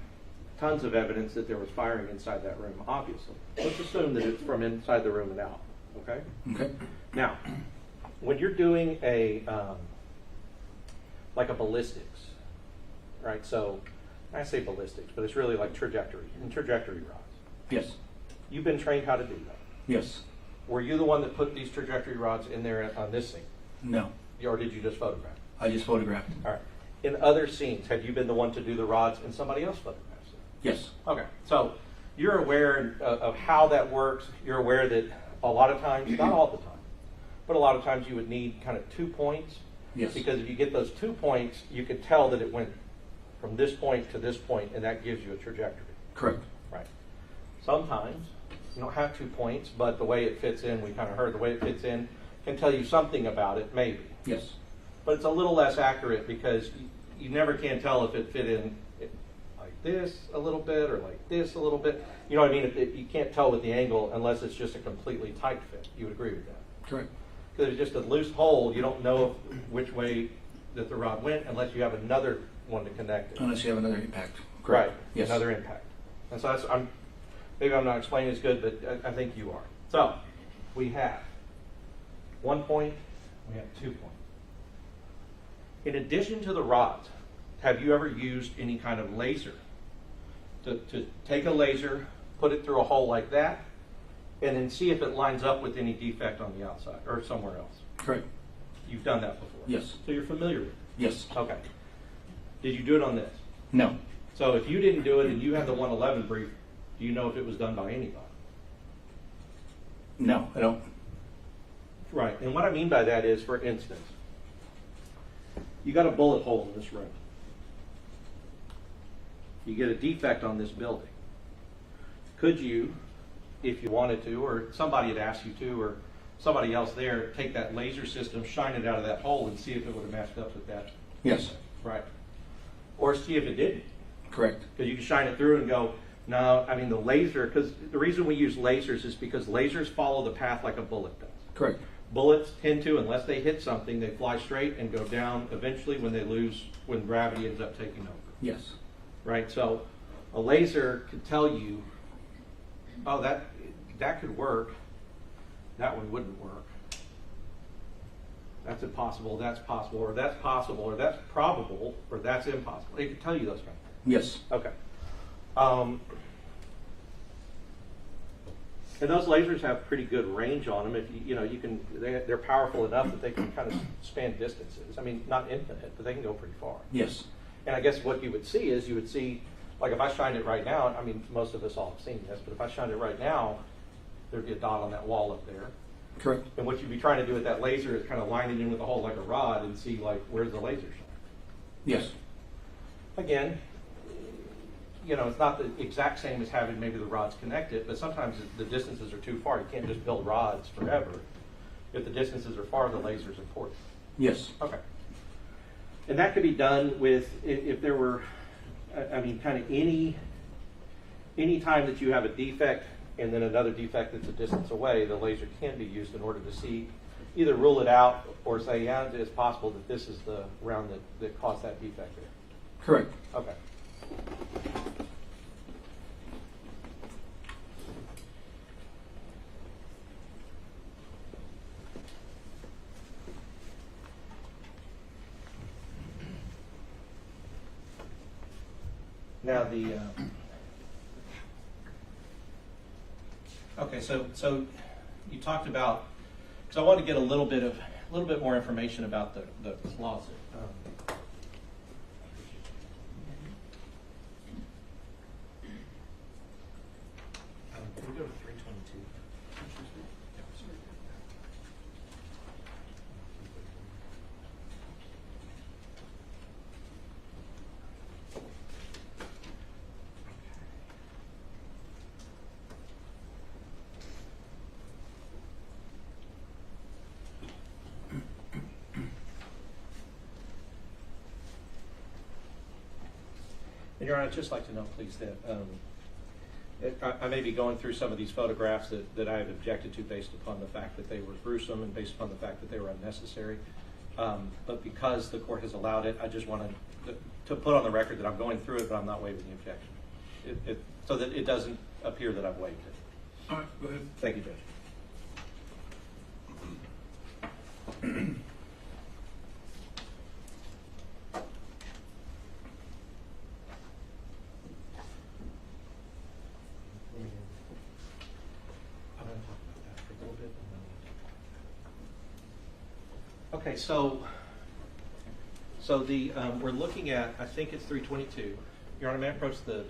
tons of evidence that there was firing inside that room, obviously. Let's assume that it's from inside the room and out, okay? Okay. Now, when you're doing like a ballistics, right? So I say ballistics, but it's really like trajectory rods. Yes. You've been trained how to do that. Yes. Were you the one that put these trajectory rods in there on this scene? No. Or did you just photograph? I just photographed. All right. In other scenes, have you been the one to do the rods and somebody else photographs it? Yes. Okay. So you're aware of how that works. You're aware that a lot of times, not all the time, but a lot of times you would need kind of 2 points. Yes. Because if you get those 2 points, you could tell that it went from this point to this point, and that gives you a trajectory. Correct. Right. Sometimes you don't have 2 points, but the way it fits in, we kind of heard the way it fits in can tell you something about it, maybe. Yes. But it's a little less accurate because you never can tell if it fit in like this a little bit or like this a little bit. You know what I mean? You can't tell with the angle unless it's just a completely tight fit. You would agree with that? Correct. Because it's just a loose hole. You don't know which way that the rod went unless you have another one to connect it. Unless you have another impact. Right. Yes. Another impact. And so maybe I'm not explaining as good, but I think you are. So we have 1 point. We have 2 points. In addition to the rods, have you ever used any kind of laser to take a laser, put it through a hole like that, and then see if it lines up with any defect on the outside or somewhere else? Correct. You've done that before? Yes. So you're familiar with it? Yes. Okay. Did you do it on this? No. So if you didn't do it and you had the 111 brief, do you know if it was done by anybody? No, I don't. Right. And what I mean by that is, for instance, you got a bullet hole in this room. You get a defect on this building. Could you, if you wanted to, or somebody had asked you to, or somebody else there, take that laser system, shine it out of that hole, and see if it would have matched up with that? Yes. Right. Or see if it didn't. Correct. Because you can shine it through and go, no, I mean the laser, because the reason we use lasers is because lasers follow the path like a bullet does. Correct. Bullets tend to, unless they hit something, they fly straight and go down eventually when gravity ends up taking over. Yes. Right? So a laser could tell you, oh, that could work, that one wouldn't work. That's impossible, that's possible, or that's possible, or that's probable, or that's impossible. It could tell you those kind of things. Yes. Okay. And those lasers have pretty good range on them. If you can, they're powerful enough that they can kind of span distances. I mean, not infinite, but they can go pretty far. Yes. And I guess what you would see, like if I shined it right now, I mean, most of us all have seen this, but if I shined it right now, there'd be a dot on that wall up there. Correct. And what you'd be trying to do with that laser is kind of line it in with a hole like a rod and see, like, where's the laser shine. Yes. Again, it's not the exact same as having maybe the rods connected, but sometimes the distances are too far. You can't just build rods forever. If the distances are far, the laser's important. Yes. Okay. And that could be done with, if there were, I mean, kind of any time that you have a defect and then another defect that's a distance away, the laser can be used in order to see, either rule it out or say, yeah, it's possible that this is the round that caused that defect there. Correct. Okay. Now okay, so you talked about, because I want to get a little bit more information about the closet. Can we go to 322? And Your Honor, I'd just like to know, please, that I may be going through some of these photographs that I have objected to based upon the fact that they were gruesome and based upon the fact that they were unnecessary. But because the court has allowed it, I just want to put on the record that I'm going through it, but I'm not waiving the objection. So that it doesn't appear that I've waived it. All right, go ahead. Thank you, Judge. Okay, so the we're looking at, I think it's 322. Your Honor, may I approach the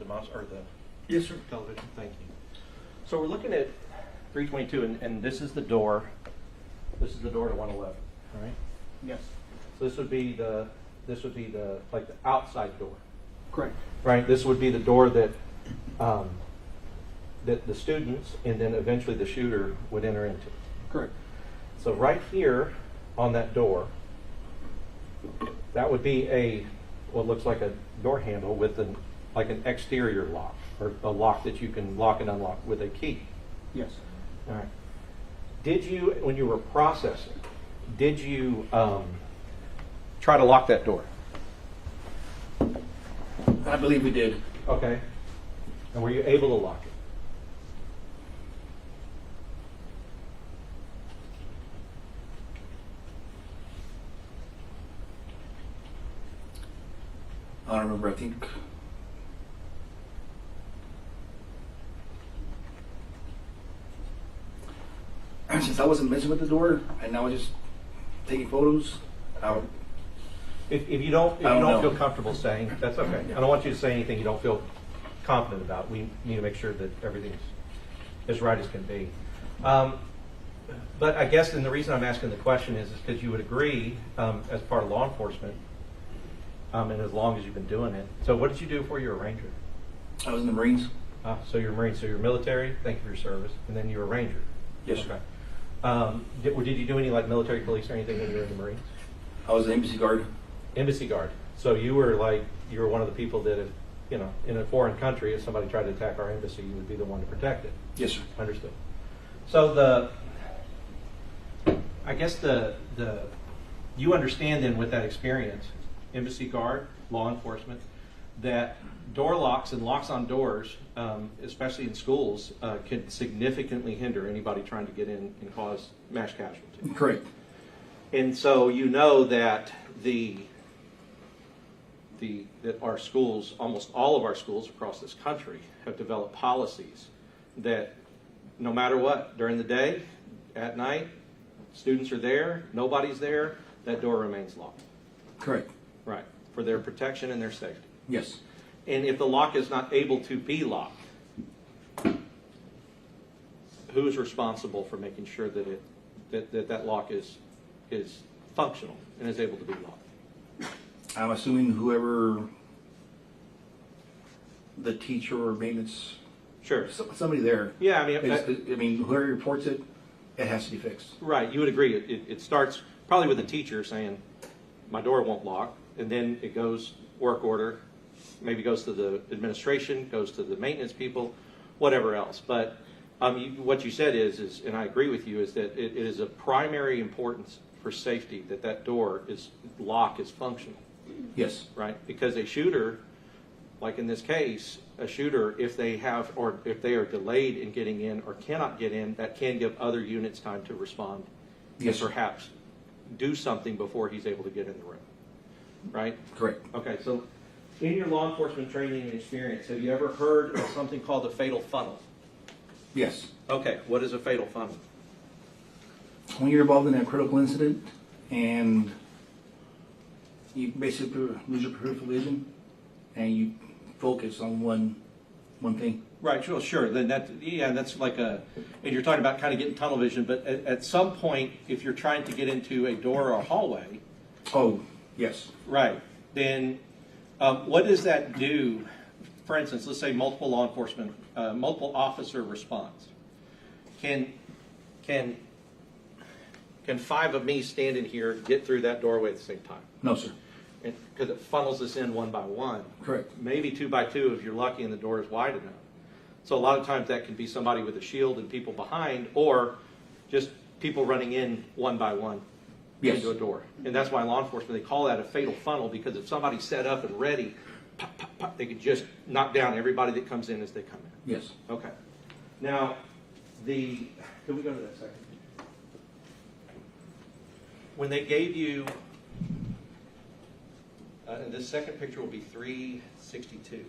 Yes, sir. television? Thank you. So we're looking at 322, and this is the door. This is the door to 111. All right. Yes. So this would be the like the outside door. Correct. Right. This would be the door that that the students and then eventually the shooter would enter into. Correct. So right here on that door, that would be what looks like a door handle with an exterior lock, or a lock that you can lock and unlock with a key. Yes. All right. Did you, when you were processing, did you try to lock that door? I believe we did. Okay. And were you able to lock it? I don't remember. I think since I wasn't messing with the door and I was just taking photos, If you don't know. feel comfortable saying, that's okay. I don't want you to say anything you don't feel confident about. We need to make sure that everything's as right as can be. But I guess, and the reason I'm asking the question is because you would agree, as part of law enforcement, and as long as you've been doing it. So what did you do before you were a Ranger? I was in the Marines. So you're a Marine. So you're military. Thank you for your service. And then you're a Ranger. Yes, sir. Okay. Did you do any like military police or anything when you were in the Marines? I was an embassy guard. Embassy guard. So you were one of the people that, if, in a foreign country, if somebody tried to attack our embassy, you would be the one to protect it. Yes, sir. Understood. So I guess you understand then with that experience, embassy guard, law enforcement, that door locks and locks on doors, especially in schools, can significantly hinder anybody trying to get in and cause mass casualty. Correct. And so you know that that our schools, almost all of our schools across this country, have developed policies that no matter what, during the day, at night, students are there, nobody's there, that door remains locked. Correct. Right, for their protection and their safety. Yes. And if the lock is not able to be locked, who is responsible for making sure that that lock is functional and is able to be locked? I'm assuming whoever the teacher or maintenance, Sure. somebody there. Yeah, I mean, whoever reports it, it has to be fixed. right, you would agree. It starts probably with the teacher saying, my door won't lock, and then it goes work order, maybe goes to the administration, goes to the maintenance people, whatever else. But what you said is, and I agree with you, is that it is of primary importance for safety that that door lock is functional. Yes. Right? Because a shooter, like in this case, a shooter, if they are delayed in getting in or cannot get in, that can give other units time to respond. Yes, and perhaps do something before he's able to get in the room. Right? Correct. Okay, so in your law enforcement training and experience, have you ever heard of something called a fatal funnel? Yes. Okay, what is a fatal funnel? When you're involved in a critical incident and you basically lose your peripheral vision and you focus on one thing. Right, sure. Then that's like and you're talking about kind of getting tunnel vision, but at some point, if you're trying to get into a door or a hallway, Oh, yes. right, then what does that do? For instance, let's say multiple law enforcement, multiple officer response. Can 5 of me standing here get through that doorway at the same time? No, sir. Because it funnels us in one by one. Correct. Maybe 2 by 2 if you're lucky and the door is wide enough. So a lot of times that can be somebody with a shield and people behind, or just people running in one by one Yes. into a door. And that's why law enforcement, they call that a fatal funnel, because if somebody's set up and ready, pop, pop, pop, they could just knock down everybody that comes in as they come in. Yes. Okay. Now, can we go to that second? When they gave you, and this second picture will be 362.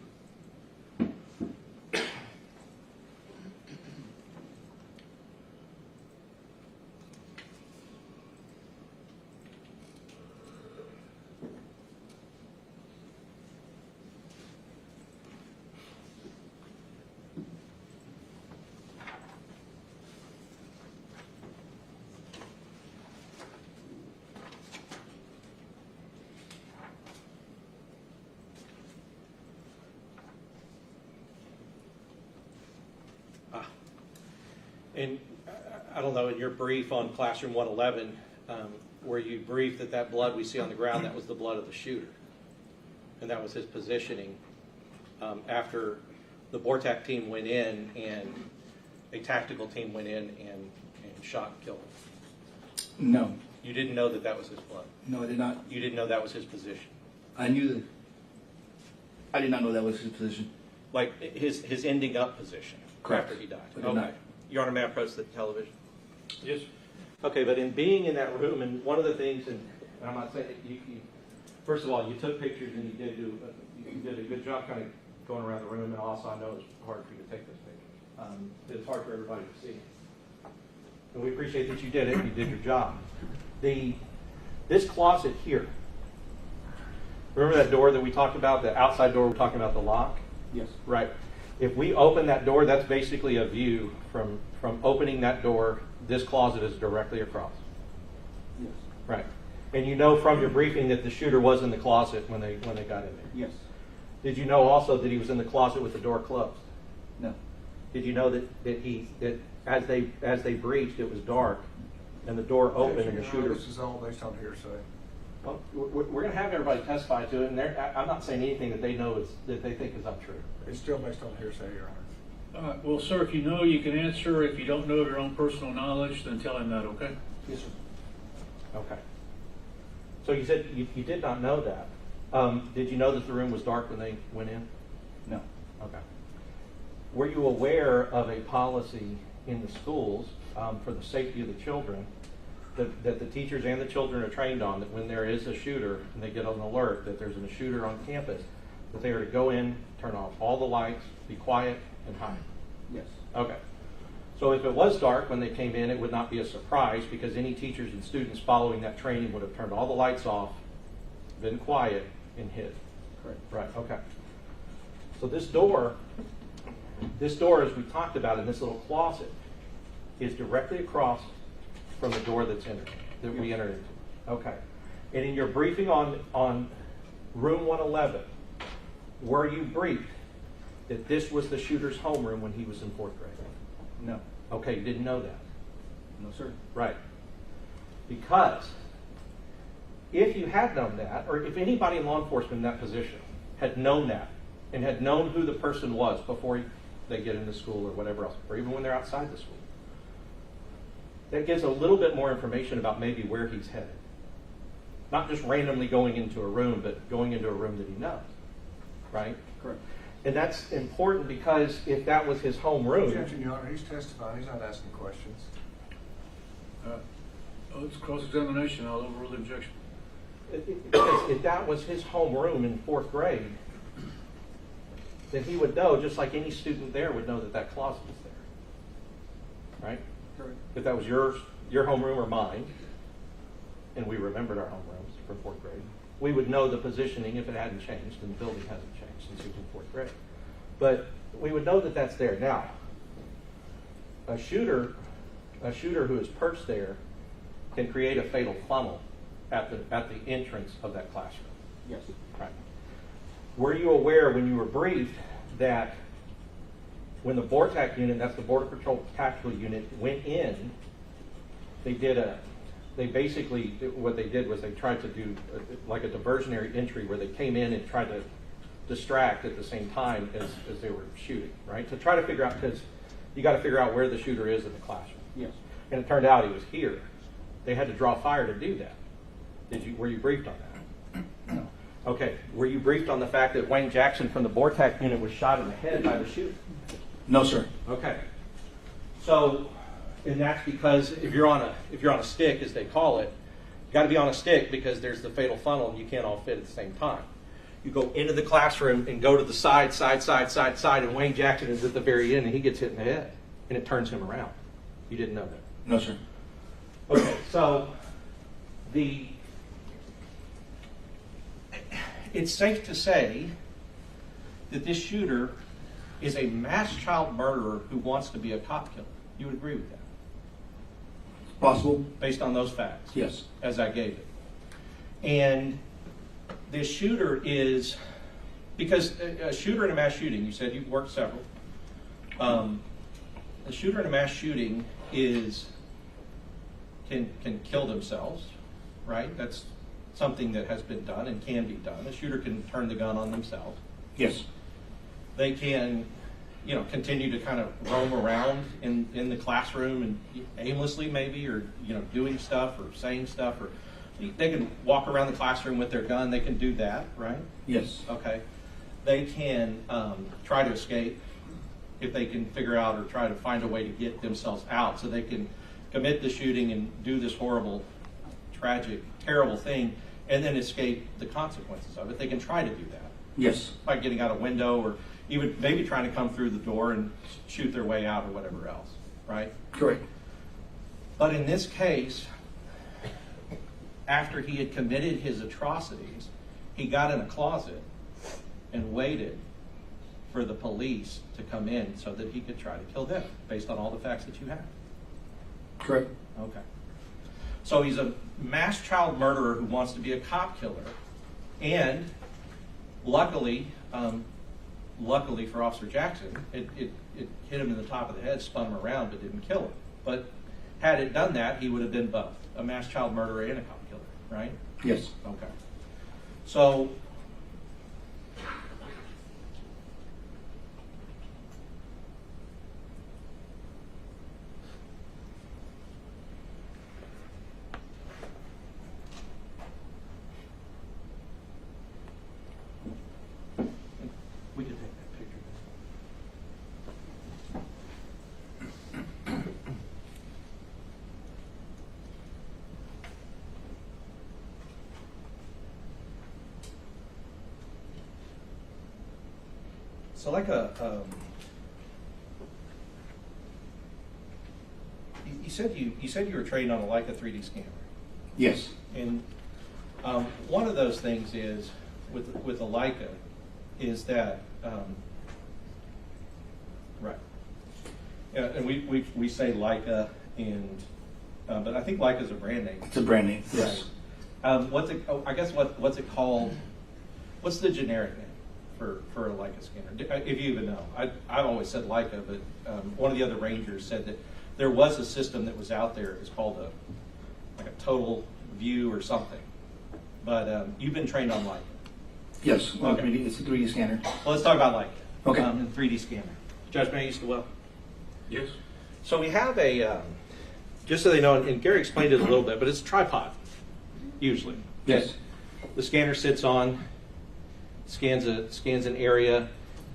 And I don't know, in your brief on Classroom 111, where you briefed that blood we see on the ground, that was the blood of the shooter. And that was his positioning after the BORTAC team went in and a tactical team went in and shot and killed him. No. You didn't know that was his blood? No, I did not. You didn't know that was his position? I knew that. I did not know that was his position. Like his ending up position? Correct. After he died? I did not. Your Honor, may I approach the television? Yes. Okay, but in being in that room, and one of the things, and I'm not saying, first of all, you took pictures and you did a good job kind of going around the room, and also I know it's hard for you to take those pictures. It's hard for everybody to see. And we appreciate that you did it, you did your job. This closet here, remember that door that we talked about, the outside door we're talking about, the lock? Yes. Right. If we open that door, that's basically a view from opening that door. This closet is directly across. Yes. Right. And you know from your briefing that the shooter was in the closet when they got in there. Yes. Did you know also that he was in the closet with the door closed? No. Did you know that as they breached, it was dark, and the door opened and the shooter? This is all based on hearsay. Well, we're going to have everybody testify to it, and I'm not saying anything that they know that they think is untrue. It's still based on hearsay, Your Honor. Well, sir, if you know, you can answer. If you don't know of your own personal knowledge, then tell him that, okay? Yes, sir. Okay. So you said you did not know that. Did you know that the room was dark when they went in? No. Okay. Were you aware of a policy in the schools for the safety of the children that the teachers and the children are trained on, that when there is a shooter and they get an alert that there's a shooter on campus, that they are to go in, turn off all the lights, be quiet, and hide? Yes. Okay. So if it was dark when they came in, it would not be a surprise because any teachers and students following that training would have turned all the lights off, been quiet, and hid. Correct. Right, okay. So this door, as we talked about in this little closet, is directly across from the door that's entered, that we entered into. Okay. And in your briefing on room 111, were you briefed that this was the shooter's homeroom when he was in 4th grade? No. Okay, you didn't know that. No, sir. Right. Because if you had known that, or if anybody in law enforcement in that position had known that, and had known who the person was before they get into school or whatever else, or even when they're outside the school, that gives a little bit more information about maybe where he's headed. Not just randomly going into a room, but going into a room that he knows. Right? Correct. And that's important because if that was his home room, Objection, Your Honor, he's testifying, he's not asking questions. It's cross-examination. I'll overrule the objection. if that was his home room in 4th grade, then he would know, just like any student there would know, that that closet was there. Right? Correct. If that was your homeroom or mine, and we remembered our homerooms from 4th grade, we would know the positioning if it hadn't changed, and the building hasn't changed since he was in 4th grade. But we would know that that's there. Now, a shooter who is perched there can create a fatal funnel at the entrance of that classroom. Yes. Right. Were you aware when you were briefed that when the BORTAC unit, that's the Border Patrol Tactical Unit, went in, what they did was they tried to do like a diversionary entry where they came in and tried to distract at the same time as they were shooting, right? To try to figure out, because you got to figure out where the shooter is in the classroom. Yes. And it turned out he was here. They had to draw fire to do that. Were you briefed on that? No. Okay. Were you briefed on the fact that Wayne Jackson from the BORTAC unit was shot in the head by the shooter? No, sir. Okay. So, and that's because if you're on a stick, as they call it, you got to be on a stick because there's the fatal funnel and you can't all fit at the same time. You go into the classroom and go to the side, and Wayne Jackson is at the very end and he gets hit in the head and it turns him around. You didn't know that? No, sir. Okay, so it's safe to say that this shooter is a mass child murderer who wants to be a cop killer. You would agree with that? Possible? Based on those facts? Yes. As I gave it. And this shooter is, because a shooter in a mass shooting, you said you've worked several. A shooter in a mass shooting can kill themselves, right? That's something that has been done and can be done. A shooter can turn the gun on themselves. Yes. They can, continue to kind of roam around in the classroom and aimlessly maybe, or, doing stuff or saying stuff, or they can walk around the classroom with their gun. They can do that, right? Yes. Okay. They can try to escape if they can figure out or try to find a way to get themselves out so they can commit the shooting and do this horrible, tragic, terrible thing and then escape the consequences of it. They can try to do that. Yes. By getting out a window or even maybe trying to come through the door and shoot their way out or whatever else, right? Correct. But in this case, after he had committed his atrocities, he got in a closet and waited for the police to come in so that he could try to kill them, based on all the facts that you have. Correct. Okay. So he's a mass child murderer who wants to be a cop killer, and luckily for Officer Jackson, it hit him in the top of the head, spun him around, but didn't kill him. But had it done that, he would have been both a mass child murderer and a cop killer, right? Yes. Okay. So we could take that picture. So like said you were trained on a Leica 3D scanner, Yes. and one of those things is with a Leica is that right. Yeah, and we say Leica, and but I think Leica is a brand name. It's a brand name. Yes. What's it? Oh, I guess what's it called? What's the generic name for a Leica scanner? If you even know, I've always said Leica, but one of the other rangers said that there was a system that was out there. It's called like a total view or something. But you've been trained on Leica. Yes. Well, Okay. it's a 3D scanner. Well, let's talk about Leica. Okay. And 3D scanner. Judge May used to well. Yes. So we have a, just so they know, and Gary explained it a little bit, but it's a tripod, usually. Yes. The scanner sits on, scans an area,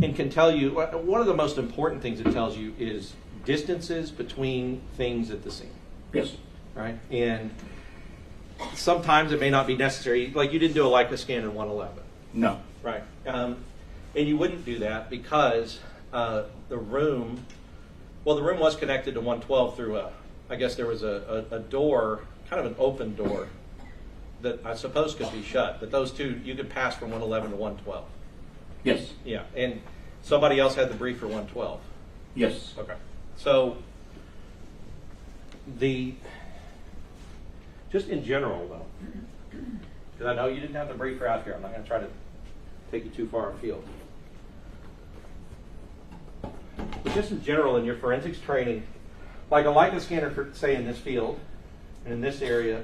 and can tell you, one of the most important things it tells you is distances between things at the scene, Yes. right? And sometimes it may not be necessary, like you didn't do a Leica scan in 111. No. Right. And you wouldn't do that because the room was connected to 112 through I guess there was a door, kind of an open door, that I suppose could be shut. But those two, you could pass from 111 to 112. Yes. Yeah. And somebody else had the brief for 112. Yes. Okay. So just in general, though, because I know you didn't have the briefer out here. I'm not going to try to take you too far afield. But just in general, in your forensics training, like a Leica scanner, for say in this field, and in this area,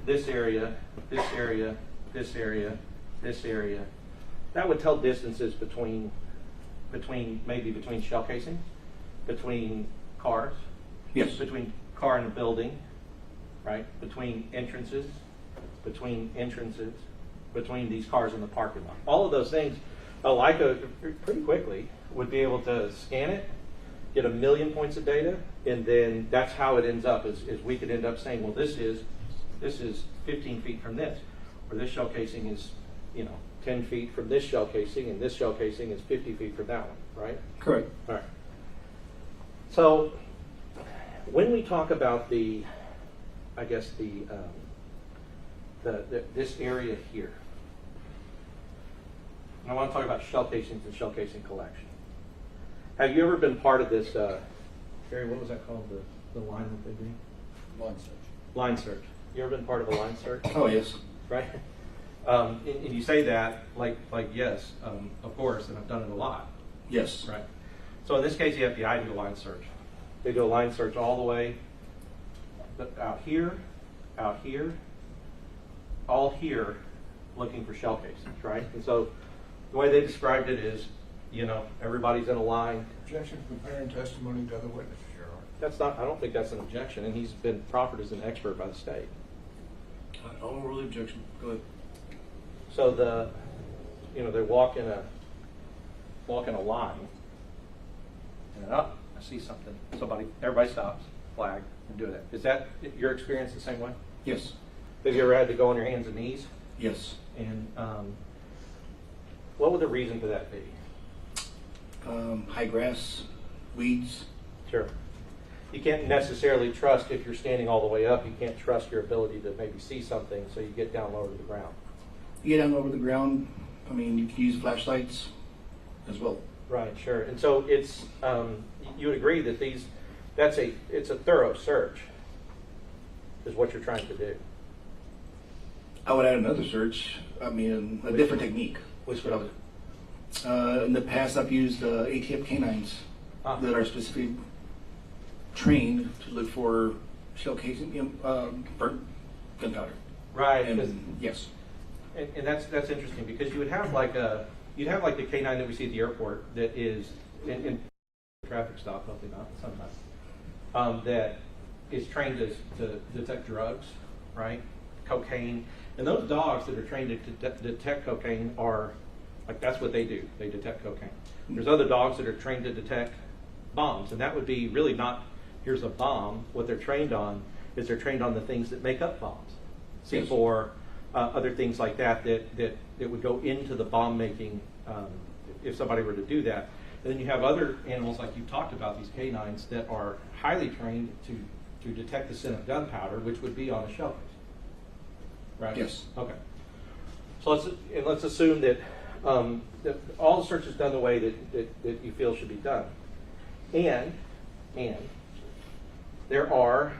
this area, this area, this area, this area, that would tell distances between shell casing, between cars, Yes. between car and a building, right? Between entrances, between these cars in the parking lot. All of those things, a Leica pretty quickly would be able to scan it, get 1 million points of data, and then that's how it ends up. Is we could end up saying, well, this is 15 feet from this, or this shell casing is 10 feet from this shell casing, and this shell casing is 50 feet from that one, right? Correct. All right. So when we talk about this area here, I want to talk about shell casings and shell casing collection. Have you ever been part of this, Gary, what was that called, the line that they do? Line search. Line search. You ever been part of a line search? Oh, yes. Right? And you say that like yes, of course, and I've done it a lot. Yes. Right. So in this case, the FBI do a line search. They do a line search all the way out here, all here, looking for shell casings, right? And so the way they described it is, everybody's in a line. Objection comparing testimony to other witnesses, Your Honor. I don't think that's an objection, and he's been proffered as an expert by the state. I'll overrule the objection. Go ahead. So they walk in a line, and I see something. Everybody stops, flag, and do that. Is that your experience the same way? Yes. Have you ever had to go on your hands and knees? Yes. And what would the reason for that be? High grass, weeds. Sure. You can't necessarily trust, if you're standing all the way up, you can't trust your ability to maybe see something, so you get down lower to the ground. You get down over the ground. I mean, you can use flashlights as well. Right, sure. And so it's, you would agree that it's a thorough search, is what you're trying to do. I would add another search. I mean, a different technique. Which would In the past, I've used ATF canines Ah. that are specifically trained to look for shell casing, burnt gunpowder. Right, And yes. and that's interesting, because you would have like the canine that we see at the airport that is in traffic stop, hopefully not, sometimes, that is trained to detect drugs, right? Cocaine. And those dogs that are trained to detect cocaine are, like, that's what they do. They detect cocaine. There's other dogs that are trained to detect bombs, and that would be really not, here's a bomb. What they're trained on is they're trained on the things that make up bombs. C4, other things like that would go into the bomb making if somebody were to do that. And then you have other animals like you talked about, these canines, that are highly trained to detect the scent of gunpowder, which would be on a shell casing. Right? Yes. Okay. So let's assume that, that all the search is done the way that you feel should be done. And there are,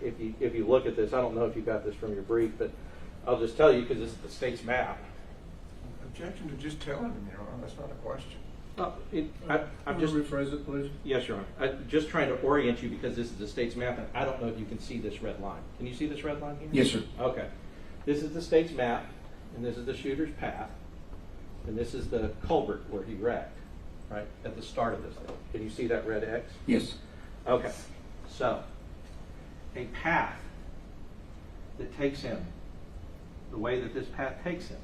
if you look at this, I don't know if you got this from your brief, but I'll just tell you because this is the state's map. Objection to just telling them, Your Honor, that's not a question. I'm just rephrase it, please. Yes, Your Honor. I'm just trying to orient you because this is the state's map, and I don't know if you can see this red line. Can you see this red line here? Yes, sir. Okay. This is the state's map, and this is the shooter's path, and this is the culvert where he wrecked, right, at the start of this thing. Can you see that red X? Yes. Okay. So, a path that takes him the way that this path takes him,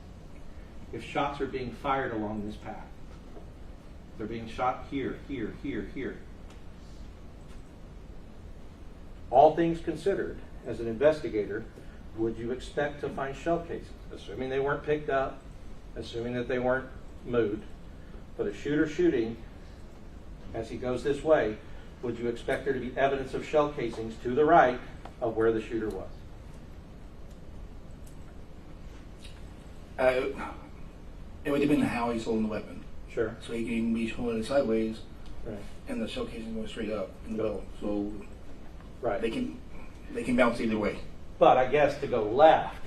if shots are being fired along this path, they're being shot here, here, here, here. All things considered, as an investigator, would you expect to find shell casings? Assuming they weren't picked up, assuming that they weren't moved, but a shooter shooting, as he goes this way, would you expect there to be evidence of shell casings to the right of where the shooter was? It would depend on how he's holding the weapon. Sure. So he can be holding it sideways, Right. and the shell casing going straight up in the middle. So Right. they can bounce either way. But I guess to go left,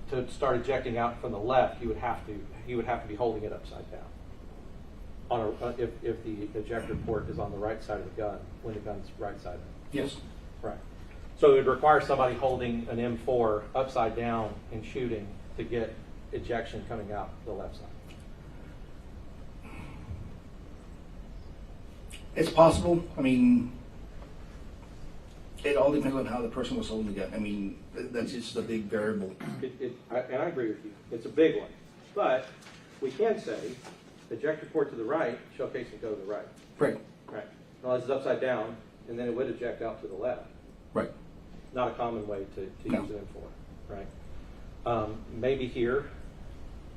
to start ejecting out from the left, he would have to be holding it upside down. If the ejector port is on the right side of the gun, when the gun's right side. Yes. Right. So it would require somebody holding an M4 upside down and shooting to get ejection coming out the left side. It's possible. I mean, it all depends on how the person was holding the gun. I mean, that's just a big variable. And I agree with you. It's a big one. But we can say ejector port to the right, shell casing go to the right. Right. Right. Now this is upside down, and then it would eject out to the left. Right. Not a common way to No. use an M4, right? Maybe here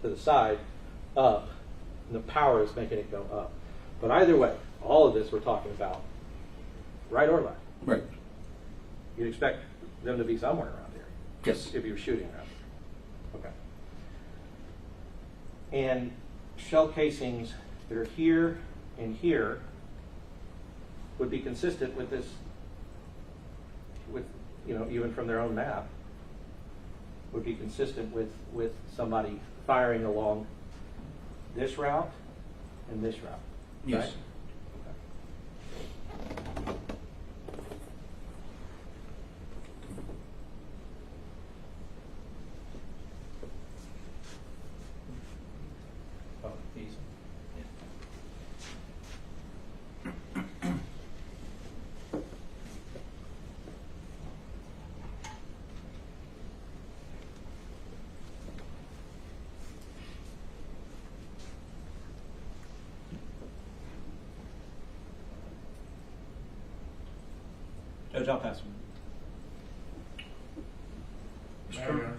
to the side, up, and the power is making it go up. But either way, all of this we're talking about, right or left. Right. You'd expect them to be somewhere around here. Yes. If you were shooting around here. Okay. And shell casings that are here and here would be consistent with this, with, even from their own map, would be consistent with somebody firing along this route and this route. Yes. Right? Oh, these. Judge, I'll pass one. Mayor,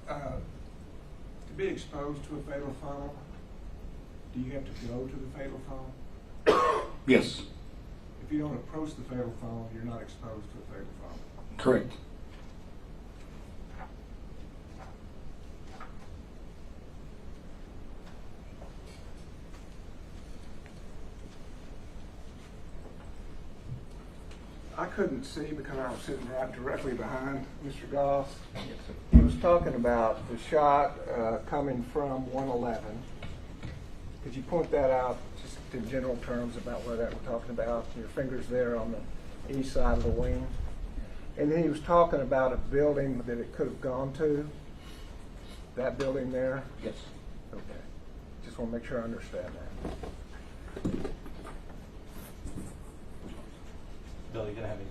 to be exposed to a fatal funnel, do you have to go to the fatal funnel? Yes. If you don't approach the fatal funnel, you're not exposed to a fatal funnel. Correct. I couldn't see because I was sitting right directly behind Mr. Goss. He was talking about the shot coming from 111. Could you point that out just in general terms about what that we're talking about? Your fingers there on the east side of the wing. And then he was talking about a building that it could have gone to. That building there? Yes. Okay. Just want to make sure I understand that. Bill, you gonna have any?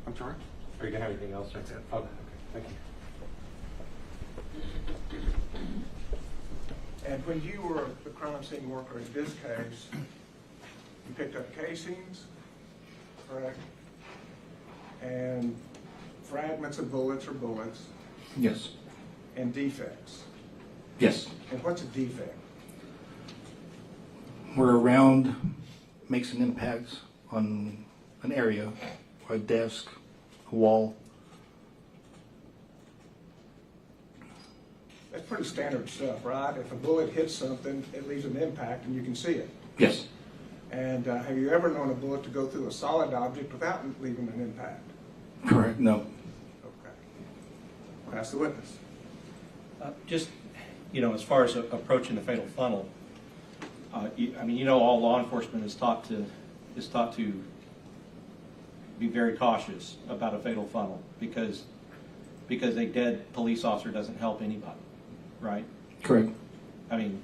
I'm sorry? Are you gonna have anything else? That's it. Okay, thank you. And when you were the crime scene worker in this case, you picked up casings, correct? And fragments of bullets or bullets, Yes. and defects. Yes. And what's a defect? Where a round makes an impact on an area, or a desk, a wall. That's pretty standard stuff, right? If a bullet hits something, it leaves an impact and you can see it. Yes. And have you ever known a bullet to go through a solid object without leaving an impact? Correct. No. Okay. Pass the witness. Just, as far as approaching the fatal funnel, all law enforcement is taught to be very cautious about a fatal funnel because a dead police officer doesn't help anybody, right? Correct. I mean,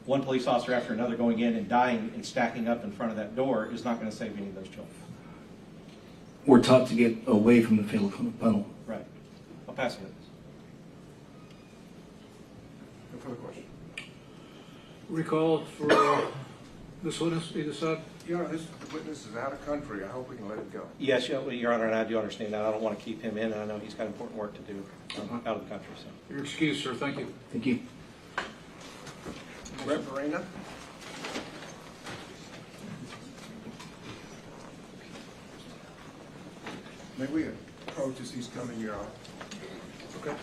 one police officer after another going in and dying and stacking up in front of that door is not going to save any of those children. We're taught to get away from the fatal funnel. Right. I'll pass it. No further question. Recall for this witness, either side. Your Honor, this witness is out of country. I hope we can let it go. Yes, Your Honor, and I do understand that. I don't want to keep him in, and I know he's got important work to do out of the country. So. You're excused, sir. Thank you. Thank you. Rep Arena. May we approach as he's coming, Your Honor? Okay.